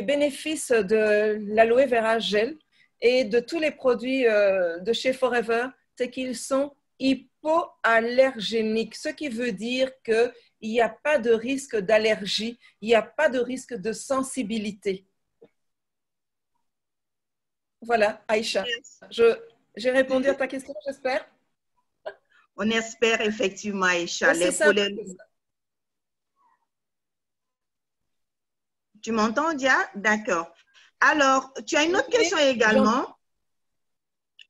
bénéfices de l'aloe vera gel et de tous les produits de chez Forever, c'est qu'ils sont hypoallergéniques, ce qui veut dire qu'il n'y a pas de risque d'allergie, il n'y a pas de risque de sensibilité. Voilà, Aïcha. J'ai répondu à ta question, j'espère. On espère effectivement, Aïcha. Tu m'entends, Dia? D'accord. Alors, tu as une autre question également.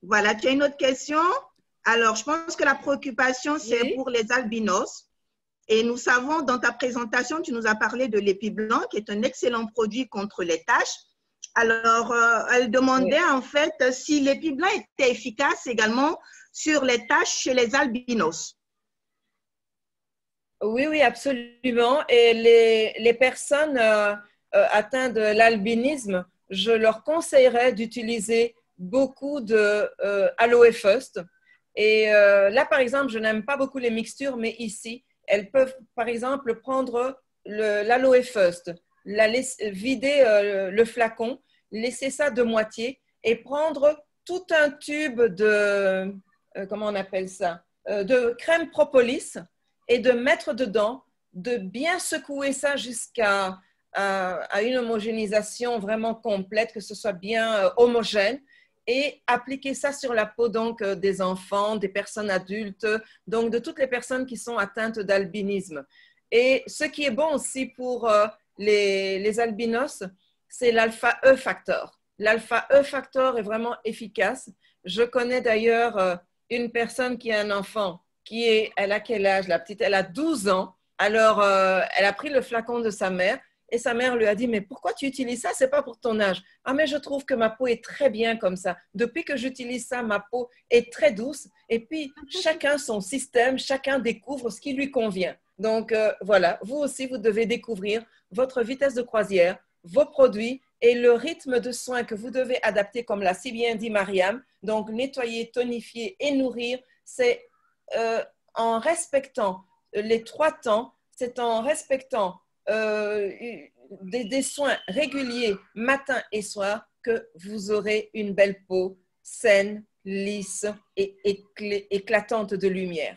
Voilà, tu as une autre question. Alors, je pense que la préoccupation, c'est pour les albinos. Et nous savons, dans ta présentation, tu nous as parlé de l'épi blanc, qui est un excellent produit contre les taches. Alors, elle demandait en fait si l'épi blanc était efficace également sur les taches chez les albinos. Oui, oui, absolument. Et les personnes atteintes de l'albinisme, je leur conseillerais d'utiliser beaucoup de Aloe First. Et là, par exemple, je n'aime pas beaucoup les mixtures, mais ici, elles peuvent, par exemple, prendre l'Aloe First, vider le flacon, laisser ça de moitié et prendre tout un tube de, comment on appelle ça, de crème propolis et de mettre dedans, de bien secouer ça jusqu'à une homogénéisation vraiment complète, que ce soit bien homogène, et appliquer ça sur la peau donc des enfants, des personnes adultes, donc de toutes les personnes qui sont atteintes d'albinisme. Et ce qui est bon aussi pour les albinos, c'est l'alpha-E factor. L'alpha-E factor est vraiment efficace. Je connais d'ailleurs une personne qui a un enfant elle a quel âge la petite? Elle a 12 ans. Alors, elle a pris le flacon de sa mère et sa mère lui a dit, mais pourquoi tu utilises ça? C'est pas pour ton âge. Ah, mais je trouve que ma peau est très bien comme ça. Depuis que j'utilise ça, ma peau est très douce. Et puis, chacun son système, chacun découvre ce qui lui convient. Donc, voilà, vous aussi, vous devez découvrir votre vitesse de croisière, vos produits et le rythme de soins que vous devez adapter, comme l'a si bien dit Mariam. Donc, nettoyer, tonifier et nourrir, c'est en respectant les 3 temps, c'est en respectant des soins réguliers matin et soir que vous aurez une belle peau saine, lisse et éclatante de lumière.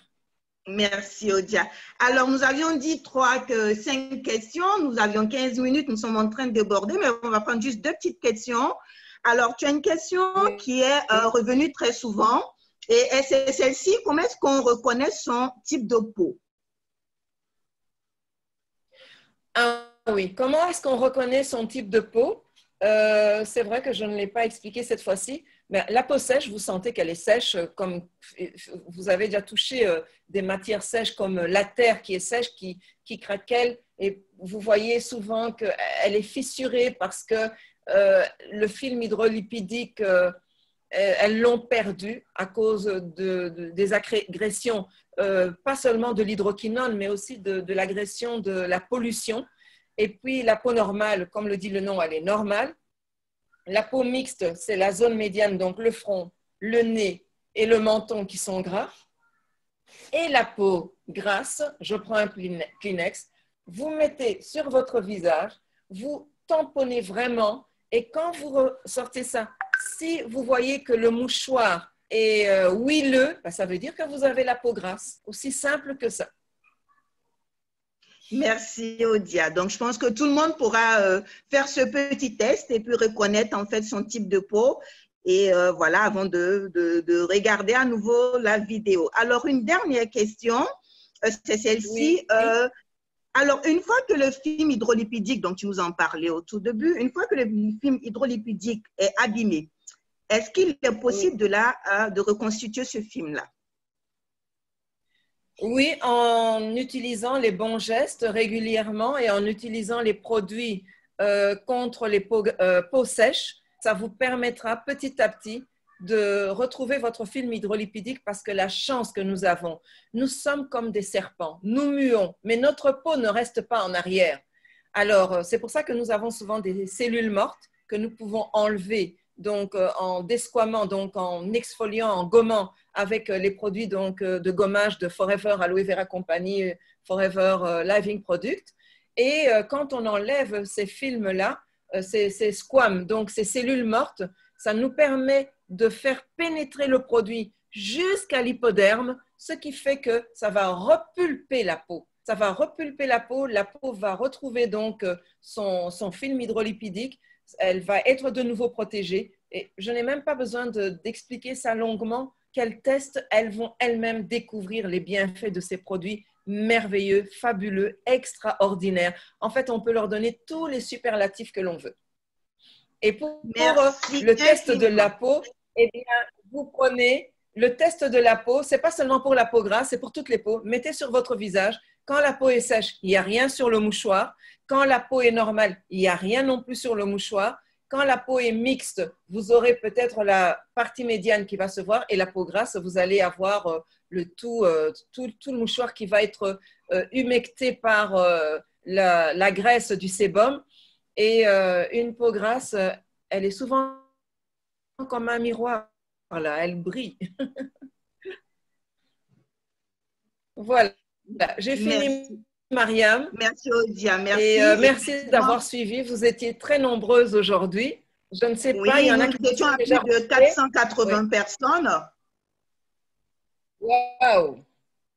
Merci, Odia. Alors, nous avions dit 5 questions. Nous avions 15 minutes. Nous sommes en train de déborder, mais on va prendre juste 2 petites questions. Alors, tu as une question qui est revenue très souvent. Et c'est celle-ci, comment est-ce qu'on reconnaît son type de peau? Ah oui, comment est-ce qu'on reconnaît son type de peau? C'est vrai que je ne l'ai pas expliqué cette fois-ci. Mais la peau sèche, vous sentez qu'elle est sèche, comme vous avez déjà touché des matières sèches comme la terre qui est sèche, qui craquelle, et vous voyez souvent qu'elle est fissurée parce que le film hydrolipidique, elles l'ont perdu à cause des agressions, pas seulement de l'hydroquinone, mais aussi de l'agression de la pollution. Et puis la peau normale, comme le dit le nom, elle est normale. La peau mixte, c'est la zone médiane, donc le front, le nez et le menton qui sont gras. Et la peau grasse, je prends un Kleenex, vous mettez sur votre visage, vous tamponnez vraiment et quand vous ressortez ça, si vous voyez que le mouchoir est huileux, ça veut dire que vous avez la peau grasse. Aussi simple que ça. Merci, Odia. Donc, je pense que tout le monde pourra faire ce petit test et puis reconnaître en fait son type de peau. Et voilà, avant de regarder à nouveau la vidéo. Alors, une dernière question, c'est celle-ci. Oui. Alors, une fois que le film hydrolipidique, dont tu nous en parlais au tout début, une fois que le film hydrolipidique est abîmé, est-ce qu'il est possible de reconstituer ce film-là? Oui, en utilisant les bons gestes régulièrement et en utilisant les produits contre les peaux sèches, ça vous permettra petit à petit de retrouver votre film hydrolipidique parce que la chance que nous avons, nous sommes comme des serpents, nous muons, mais notre peau ne reste pas en arrière. Alors, c'est pour ça que nous avons souvent des cellules mortes que nous pouvons enlever donc en desquamant, donc en exfoliant, en gommant avec les produits donc, de gommage de Forever Aloe Vera Company, Forever Living Product. Et quand on enlève ces films-là, ces squames, donc ces cellules mortes, ça nous permet de faire pénétrer le produit jusqu'à l'hypoderme, ce qui fait que ça va repulper la peau. Ça va repulper la peau va retrouver donc son film hydrolipidique, elle va être de nouveau protégée. Et je n'ai même pas besoin d'expliquer ça longuement. Quels tests, elles vont elles-mêmes découvrir les bienfaits de ces produits merveilleux, fabuleux, extraordinaires. En fait, on peut leur donner tous les superlatifs que l'on veut. Et pour le test de la peau, eh bien, vous prenez le test de la peau, ce n'est pas seulement pour la peau grasse, c'est pour toutes les peaux. Mettez sur votre visage. Quand la peau est sèche, il n'y a rien sur le mouchoir. Quand la peau est normale, il n'y a rien non plus sur le mouchoir. Quand la peau est mixte, vous aurez peut-être la partie médiane qui va se voir et la peau grasse, vous allez avoir tout le mouchoir qui va être humecté par la graisse du sébum. Et une peau grasse, elle est souvent comme un miroir, là, elle brille. Voilà, j'ai fini, Mariam. Merci, Odia, merci. Et merci d'avoir suivi, vous étiez très nombreuses aujourd'hui. Je ne sais pas, il y en a qui étions à plus de 480 personnes. Waouh!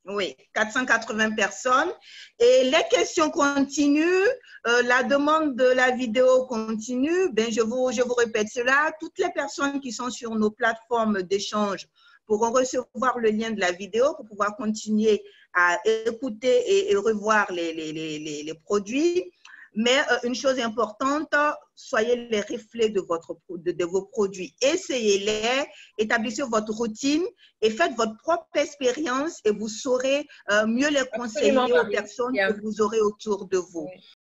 Oui, 480 personnes. Et les questions continuent, la demande de la vidéo continue. Ben, je vous répète cela. Toutes les personnes qui sont sur nos plateformes d'échange pourront recevoir le lien de la vidéo pour pouvoir continuer à écouter et revoir les produits. Mais une chose importante, soyez les reflets de vos produits. Essayez-les, établissez votre routine et faites votre propre expérience et vous saurez mieux les conseiller aux personnes que vous aurez autour de vous. Oui.